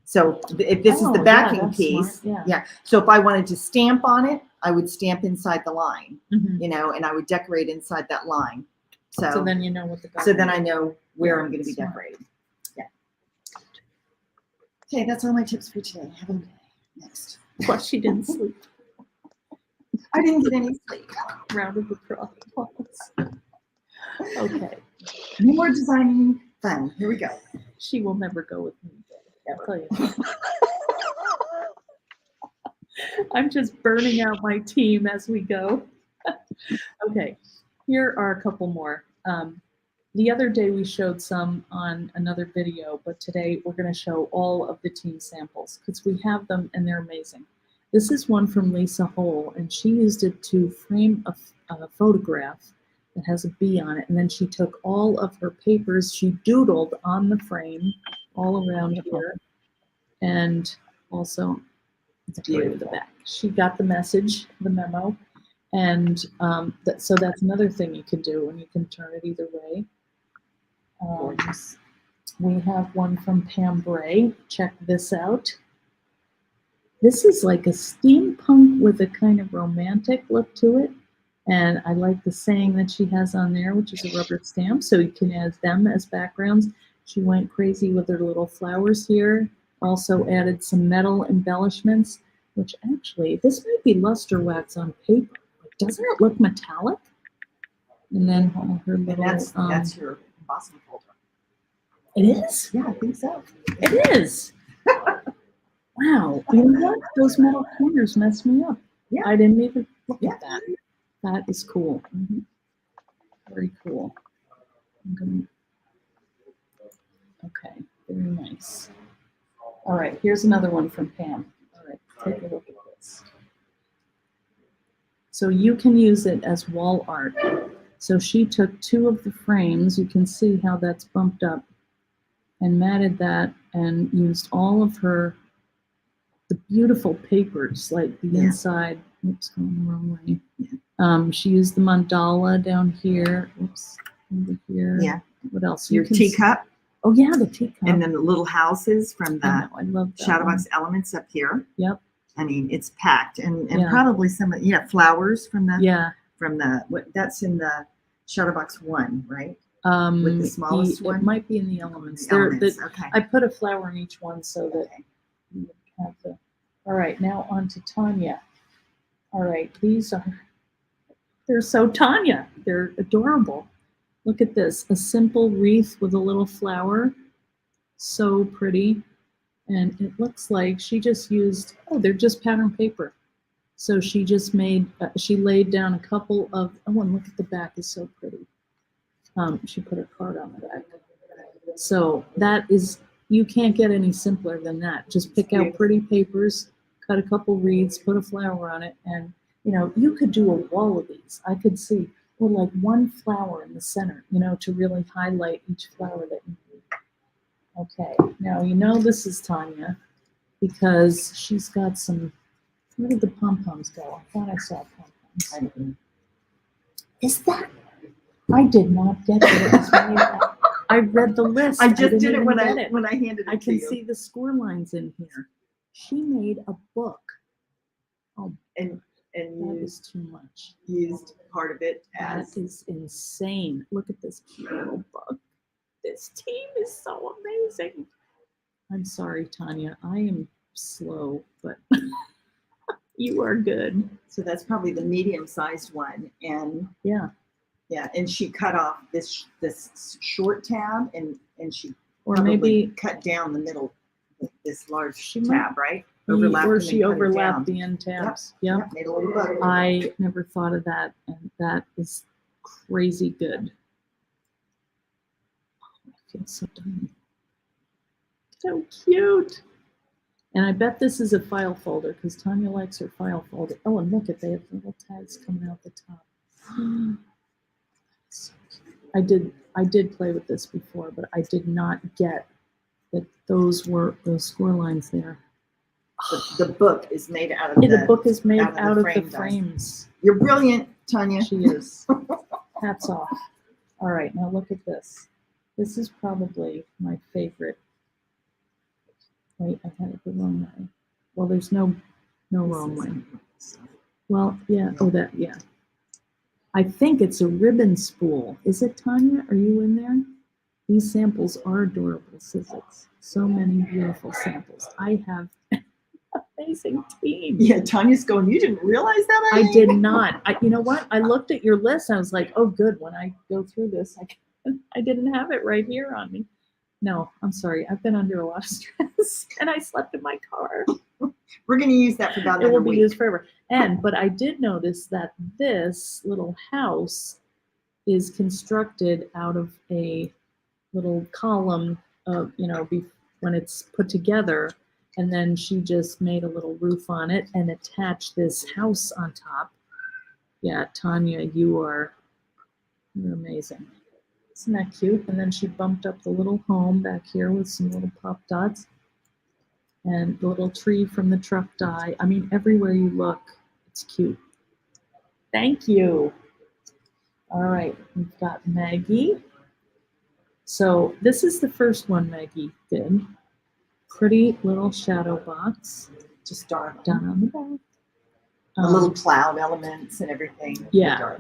So if this is the backing piece, yeah. So if I wanted to stamp on it, I would stamp inside the line, Mhm. you know, and I would decorate inside that line. So then you know what the. So then I know where I'm going to be Smart. decorating. Yeah. Okay, that's all my tips for today. Have a good day. Next. Plus, she didn't sleep. I didn't get any sleep. Rounded across the walls. Okay. More designing fun. Here we go. She will never go with me. I'll tell you. I'm just burning out my team as we go. Okay, here are a couple more. The other day we showed some on another video, but today we're going to show all of the team samples because we have them and they're amazing. This is one from Lisa Hull, and she used it to frame a photograph that has a bee on it, and then she took all of her papers, she doodled on the frame all around here, and also the back. She got the message, the memo, and so that's another thing you can do, and you can turn it either way. We have one from Pam Bray. Check this out. This is like a steampunk with a kind of romantic look to it. And I like the saying that she has on there, which is a rubber stamp, so you can add them as backgrounds. She went crazy with her little flowers here. Also added some metal embellishments, which actually, this might be luster wax on paper. Doesn't it look metallic? And then all her little... And that's your embossing folder. It is? Yeah, I think so. It is. Wow. You know what? Those metal corners messed me up. Yeah. I didn't even look at that. That is cool. Very cool. Okay, very nice. All right, here's another one from Pam. All right, take a look at this. So you can use it as wall art. So she took two of the frames, you can see how that's bumped up, and matted that and used all of the beautiful papers, like the inside, oops, going the wrong way. She used the mandala down here, oops, over here. Yeah. What else? Your teacup. Oh yeah, the teacup. And then the little houses from I the love that Shadowbox one. elements up here. Yep. I mean, it's packed, and Yeah. probably some flowers from the that's in the Shadowbox 1, right? With the smallest one? It might be in the elements. The elements, okay. I put a flower in each one so that you would have the. All right, now on to Tanya. All right, they're so Tanya. They're adorable. Look at this, a simple wreath with a little flower. So pretty. And it looks like she just used, they're just pattern paper. So she just she laid down a couple of, and look at the back, is so pretty. She put her card on the back. So that is, you can't get any simpler than that. Just pick out pretty papers, cut a couple wreaths, put a flower on it, and you could do a wall of these. I could see, like one flower in the center, to really highlight each flower that you do. Okay, now this is Tanya because she's got some, where did the pom-poms go? I thought I saw pom-poms. Is that? I did not get it. I read the list. I just did it when I handed it to you. I can see the score lines in here. She made a book. Oh, and that is too much. Used part of it as. That is insane. Look at this cute little book. This team is so amazing. I'm sorry, Tanya. I am slow, but You are good. So that's probably the medium-sized one, and Yeah. yeah, and she cut off this short tab, and she Or probably maybe cut down the middle, this large She might tab, right? or them and she cut it overlapped down. the end tabs. Yep. Yep, made a little book. I never thought of that, and that is crazy good. Oh, I feel so done. So cute. And I bet this is a file folder because Tanya likes her file folder. Oh, and look at they have little tags coming out the top. So cute. I did play with this before, but I did not get that those score lines there. The book is made out of The book is made out of the frames. You're brilliant, Tanya. She is. Hats off. All right, now look at this. This is probably my favorite. Wait, I had it the wrong way. Well, there's no wrong way. Well, yeah. Oh, that, yeah. I think it's a ribbon spool. Is it, Tanya? Are you in there? These samples are adorable, Sizzix. So many beautiful samples. I have an amazing team. Yeah, Tanya's going, you didn't realize that? I did not. You know what? I looked at your list. I was like, oh, good. When I go through this, I didn't have it right here on me. No, I'm sorry. I've been under a lot of stress, and I slept in my car. We're going to use that for about It will another be week. used forever. But I did notice that this little house is constructed out of a little column of, when it's put together, and then she just made a little roof on it and attached this house on top. Yeah, Tanya, you're amazing. Isn't that cute? And then she bumped up the little home back here with some little pop dots and the little tree from the truck die. I mean, everywhere you look, it's cute. Thank you. All right, we've got Maggie. So this is the first one Maggie did. Pretty little shadow box. Just dark. Done on the back. The little cloud elements and everything. Yeah,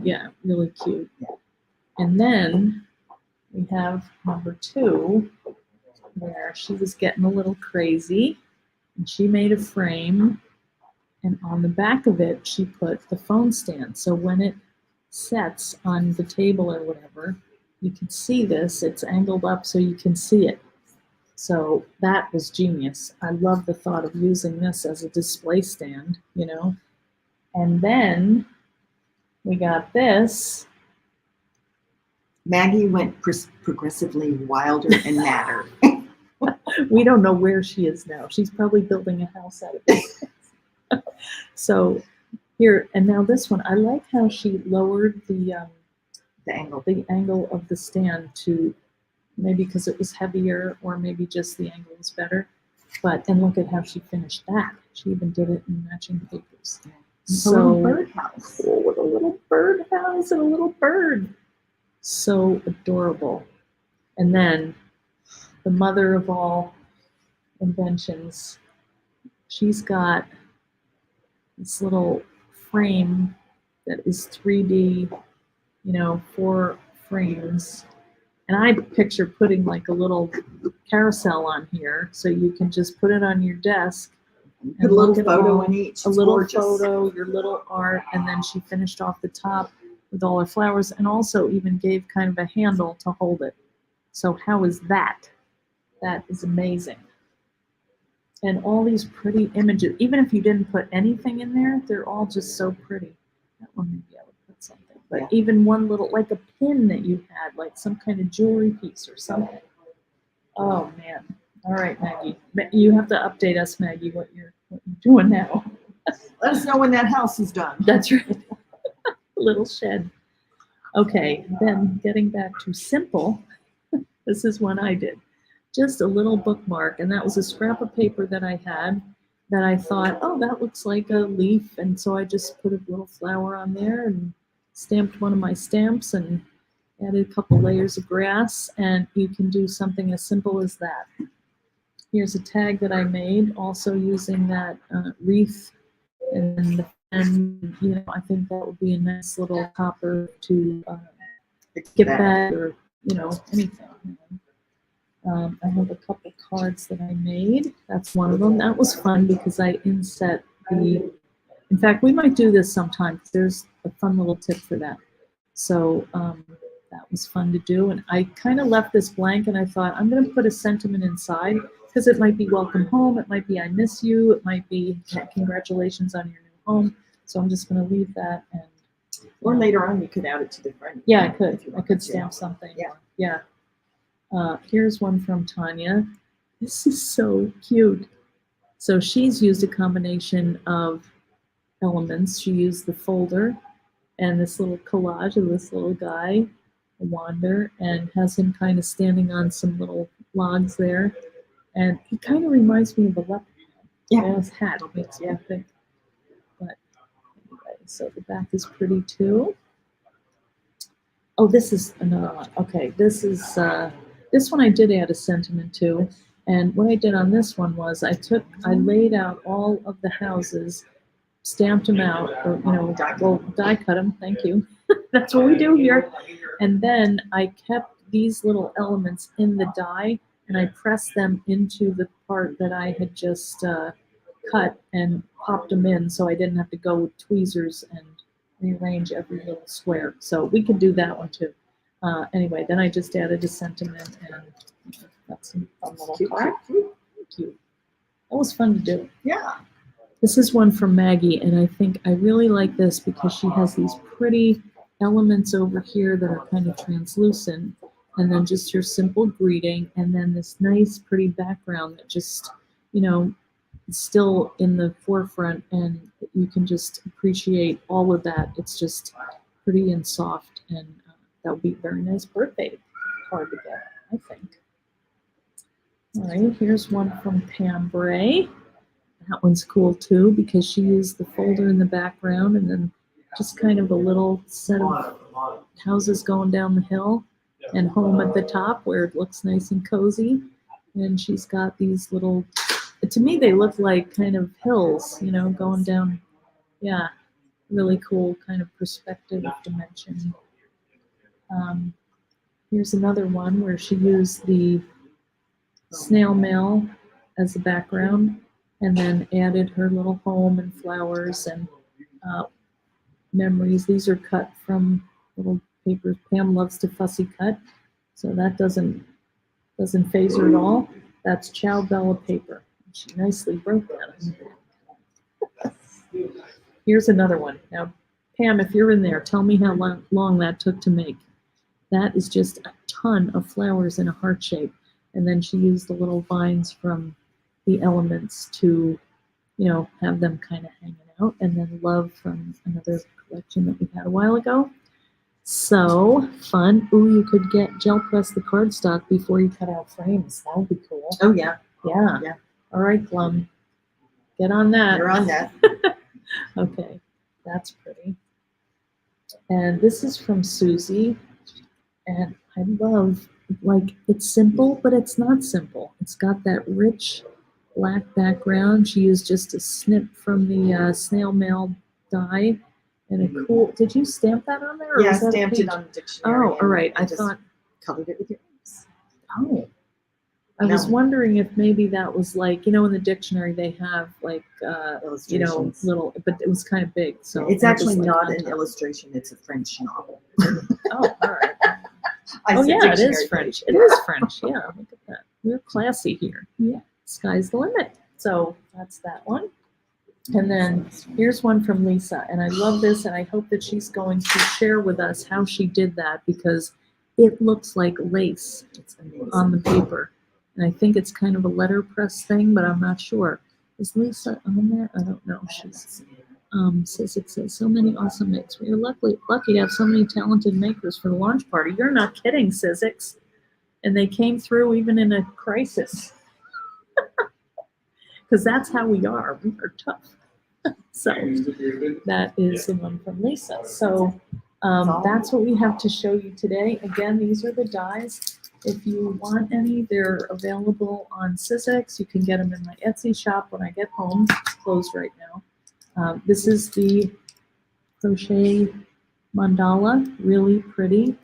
really cute. Yeah. And then we have number 2, where she was getting a little crazy, and she made a frame, and on the back of it, she put the phone stand. So when it sets on the table or whatever, you can see this. It's angled up so you can see it. So that was genius. I love the thought of using this as a display stand, And then we got this. Maggie went progressively wilder and madder. We don't know where she is now. She's probably building a house out of it. So here, and now this one, I like how she lowered the angle of the stand to maybe because it was heavier, or maybe just the angle was better. And look at how she finished that. She even did it in matching papers. So, a little birdhouse. Oh, with a little birdhouse and a little bird. So adorable. And then the mother of all inventions, she's got this little frame that is 3D, 4 frames. And I picture putting like a little carousel on here so you can just put it on your desk. Put a little photo in each. A little photo, your little art, and then she finished off the top with all her flowers, and also even gave kind of a handle to hold it. So how is that? That is amazing. And all these pretty images, even if you didn't put anything in there, they're all just so pretty. That one maybe I would put something. But even one little, like a pin that you had, like some kind of jewelry piece or something. Oh man. All right, Maggie. You have to update us, Maggie, what you're doing now. Let us know when that house is done. That's right. Little shed. Okay, then getting back to simple, this is one I did. Just a little bookmark, and that was a scrap of paper that I had that I thought, oh, that looks like a leaf, and so I just put a little flower on there and stamped one of my stamps and added a couple layers of grass, and you can do something as simple as that. Here's a tag that I made, also using that wreath, and I think that would be a nice little topper to get back, or anything. I have a couple cards that I made. That's one of them. That was fun because I inset the In fact, we might do this sometime. There's a fun little tip for that. So that was fun to do. And I kind of left this blank and I thought, I'm going to put a sentiment inside because it might be welcome home. It might be I miss you. It might be congratulations on your new home. So I'm just going to leave that. And Or later on, you could add it to the friend. yeah, I could. I could stamp something. Yeah. Yeah. Here's one from Tanya. This is so cute. So she's used a combination of elements. She used the folder and this little collage of this little guy, a wander, and has him kind of standing on some little logs there. And he kind of reminds me of a leopard. Yeah. His hat makes me think. But anyway, so the back is pretty too. Oh, this is another one. Okay, this is this one I did add a sentiment to. And what I did on this one was I laid out all of the houses, stamped them out, or die cut them. Thank you. That's what we do here. And then I kept these little elements in the die, and I pressed them into the part that I had just cut and popped them in, so I didn't have to go with tweezers and rearrange every little square. So we could do that one too. Anyway, then I just added a sentiment and that's some fun little cute. That was fun to do. Yeah. This is one from Maggie, and I think I really like this because she has these pretty elements over here that are kind of translucent, and then just your simple greeting, and then this nice pretty background that just, is still in the forefront, and you can just appreciate all of that. It's just pretty and soft, and that would be a very nice birthday card to get, I think. All right, here's one from Pam Bray. That one's cool too because she used the folder in the background and then just kind of a little set of houses going down the hill and home at the top where it looks nice and cozy. And she's got these little, to me they look like kind of hills, going down. Yeah, really cool kind of perspective dimension. Here's another one where she used the snail mail as the background and then added her little home and flowers and memories. These are cut from little papers. Pam loves to fussy cut, so that doesn't phase her at all. That's Chow Bella paper. She nicely wrote that. Here's another one. Now, Pam, if you're in there, tell me how long that took to make. That is just a ton of flowers in a heart shape. And then she used the little vines from the elements to, have them kind of hanging out. And then love from another collection that we had a while ago. So fun. Ooh, you could get gel press the cardstock before you cut out frames. That would be cool. Oh, yeah. Yeah. Yeah. All right, Plum. Get on that. You're on that. Okay. That's pretty. And this is from Susie. And I love, it's simple, but it's not simple. It's got that rich black background. She used just a snip from the snail mail die and a cool, did you stamp that on there? Or Yeah, I was that a stamped page? it on the dictionary. Oh, all right. I just thought, colored it with your names. oh. I was wondering if maybe that was in the dictionary they have Illustrations. little, but it was kind of big. So It's that was, actually not on an top. illustration. It's a French novel. Oh, all right. I Oh said yeah, it dictionary is French. page. It is French. Yeah, look at that. We're classy here. Yeah, sky's the limit. So that's that one. And then here's one from Lisa, and I love this, and I hope that she's going to share with us how she did that because it looks like lace on the paper. And I think it's kind of a letterpress thing, but I'm not sure. Is Lisa on there? I don't know. She's Sizzix says, so many awesome makes. We are lucky to have so many talented makers for the launch party. You're not kidding, Sizzix. And they came through even in a crisis. Because that's how we are. We are tough. So that is the one from Lisa. So that's what we have to show you today. Again, these are the dies. If you want any, they're available on Sizzix. You can get them in my Etsy shop when I get home. It's closed right now. This is the Crochet Mandala, really pretty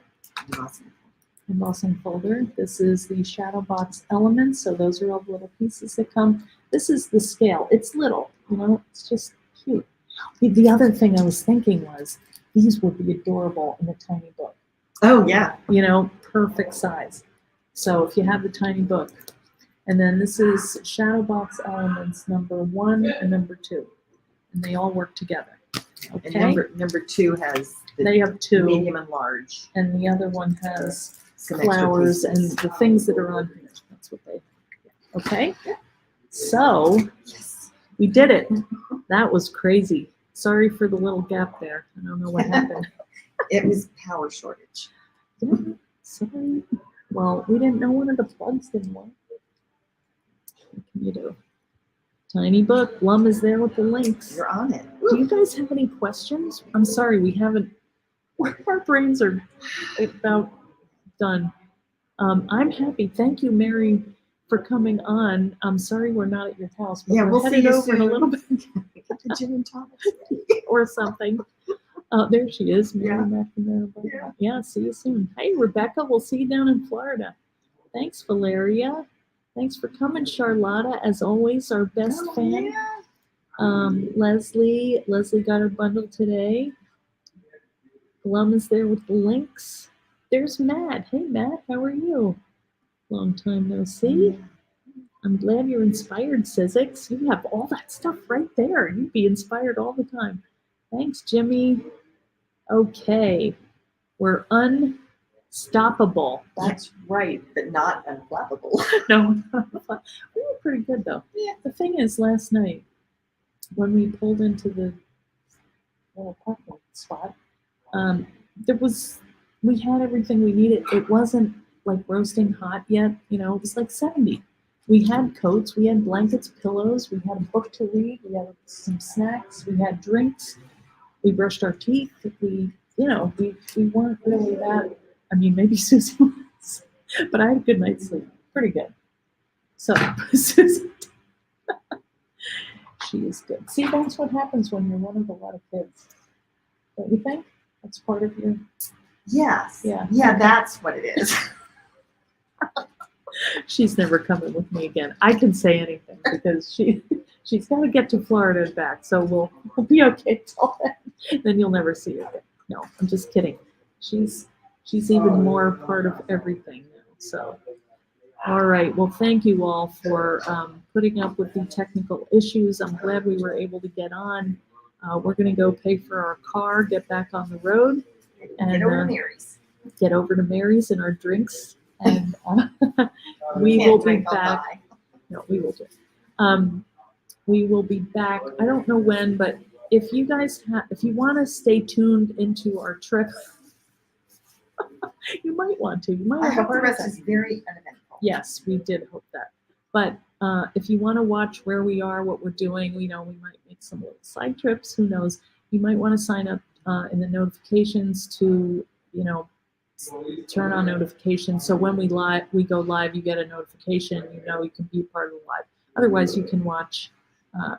embossing folder. This is the Shadowbox Elements, so those are all the little pieces that come. This is the scale. It's little, it's just cute. The other thing I was thinking was these would be adorable in a tiny book. Oh yeah. You know, perfect size. So if you have the tiny book, and then this is Shadowbox Elements number 1 and number 2, and they all work together. Okay. And number 2 has They have 2, medium and large. and the other one has Some extra flowers and pieces. the things that are on here. That's what they. Okay. So Yes. we did it. That was crazy. Sorry for the little gap there. I don't know what happened. It was power shortage. Yeah, sorry. Well, we didn't know one of the plugs didn't work. What can you do? Tiny book. Lum is there with the links. You're on it. Do you guys have any questions? I'm sorry, we haven't. Our brains are about done. I'm happy. Thank you, Mary, for coming on. I'm sorry we're not at your house, but Yeah, we're we'll see headed you over in a soon. little bit Get the gin and tonic. or something. There she is, Mary Yeah. McNamara. Yeah. Yeah, see you soon. Hey, Rebecca, we'll see you down in Florida. Thanks, Valeria. Thanks for coming, Charlotta. As always, our best Oh, fan. yeah. Leslie got her bundle today. Glum is there with the links. There's Matt. Hey, Matt, how are you? Long time no see. I'm glad you're inspired, Sizzix. You have all that stuff right there. You'd be inspired all the time. Thanks, Jimmy. Okay, we're unstoppable. That's right, but not unflappable. No, we were pretty good though. Yeah. The thing is, last night when we pulled into the little parking spot, we had everything we needed. It wasn't like roasting hot yet, you know, it was like 70. We had coats, we had blankets, pillows, we had a book to read, we had some snacks, we had drinks, we brushed our teeth, we weren't really that, I mean, maybe Susie was, but I had a good night's sleep, pretty good. So, Susie, she is good. See, that's what happens when you're one of a lot of kids. Don't you think? That's part of your... Yes. Yeah. Yeah, that's what it is. She's never coming with me again. I can say anything because she's got to get to Florida and back, so we'll be okay till then. Then you'll never see her again. No, I'm just kidding. She's even more part of everything now. So, all right. Well, thank you all for putting up with the technical issues. I'm glad we were able to get on. We're going to go pay for our car, get back on the road, and Get over to Mary's. Get over to Mary's and our drinks. And we Can't will be drink, I'll back. die. No, we will do. We will be back. I don't know when, but if you guys if you want to stay tuned into our trip, you might want to. You might I have a hope the heart rest attack. is very uneventful. Yes, we did hope that. But if you want to watch where we are, what we're doing, we might make some little side trips. Who knows? You might want to sign up in the notifications to, turn on notifications. So when we go live, you get a notification. You can be part of the live. Otherwise, you can watch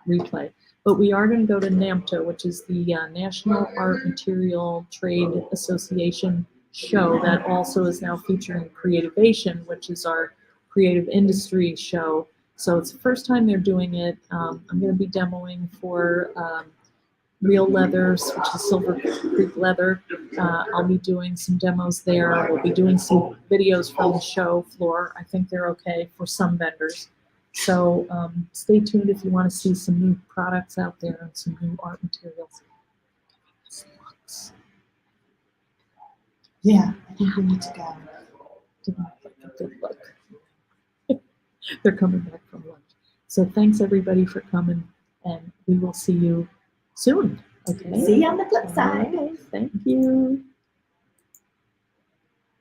replay. But we are going to go to NAMTO, which is the National Art Material Trade Association show that also is now featuring Creativation, which is our creative industry show. So it's the first time they're doing it. I'm going to be demoing for Real Leathers, which is Silver Creek Leather. I'll be doing some demos there. We'll be doing some videos from the show floor. I think they're okay for some vendors. So stay tuned if you want to see some new products out there and some new art materials. Yeah, I think we need to go. Didn't look like a good look. They're coming back from lunch. So thanks everybody for coming, and we will see you soon. Okay. See you on the flip side. All right. Thank you.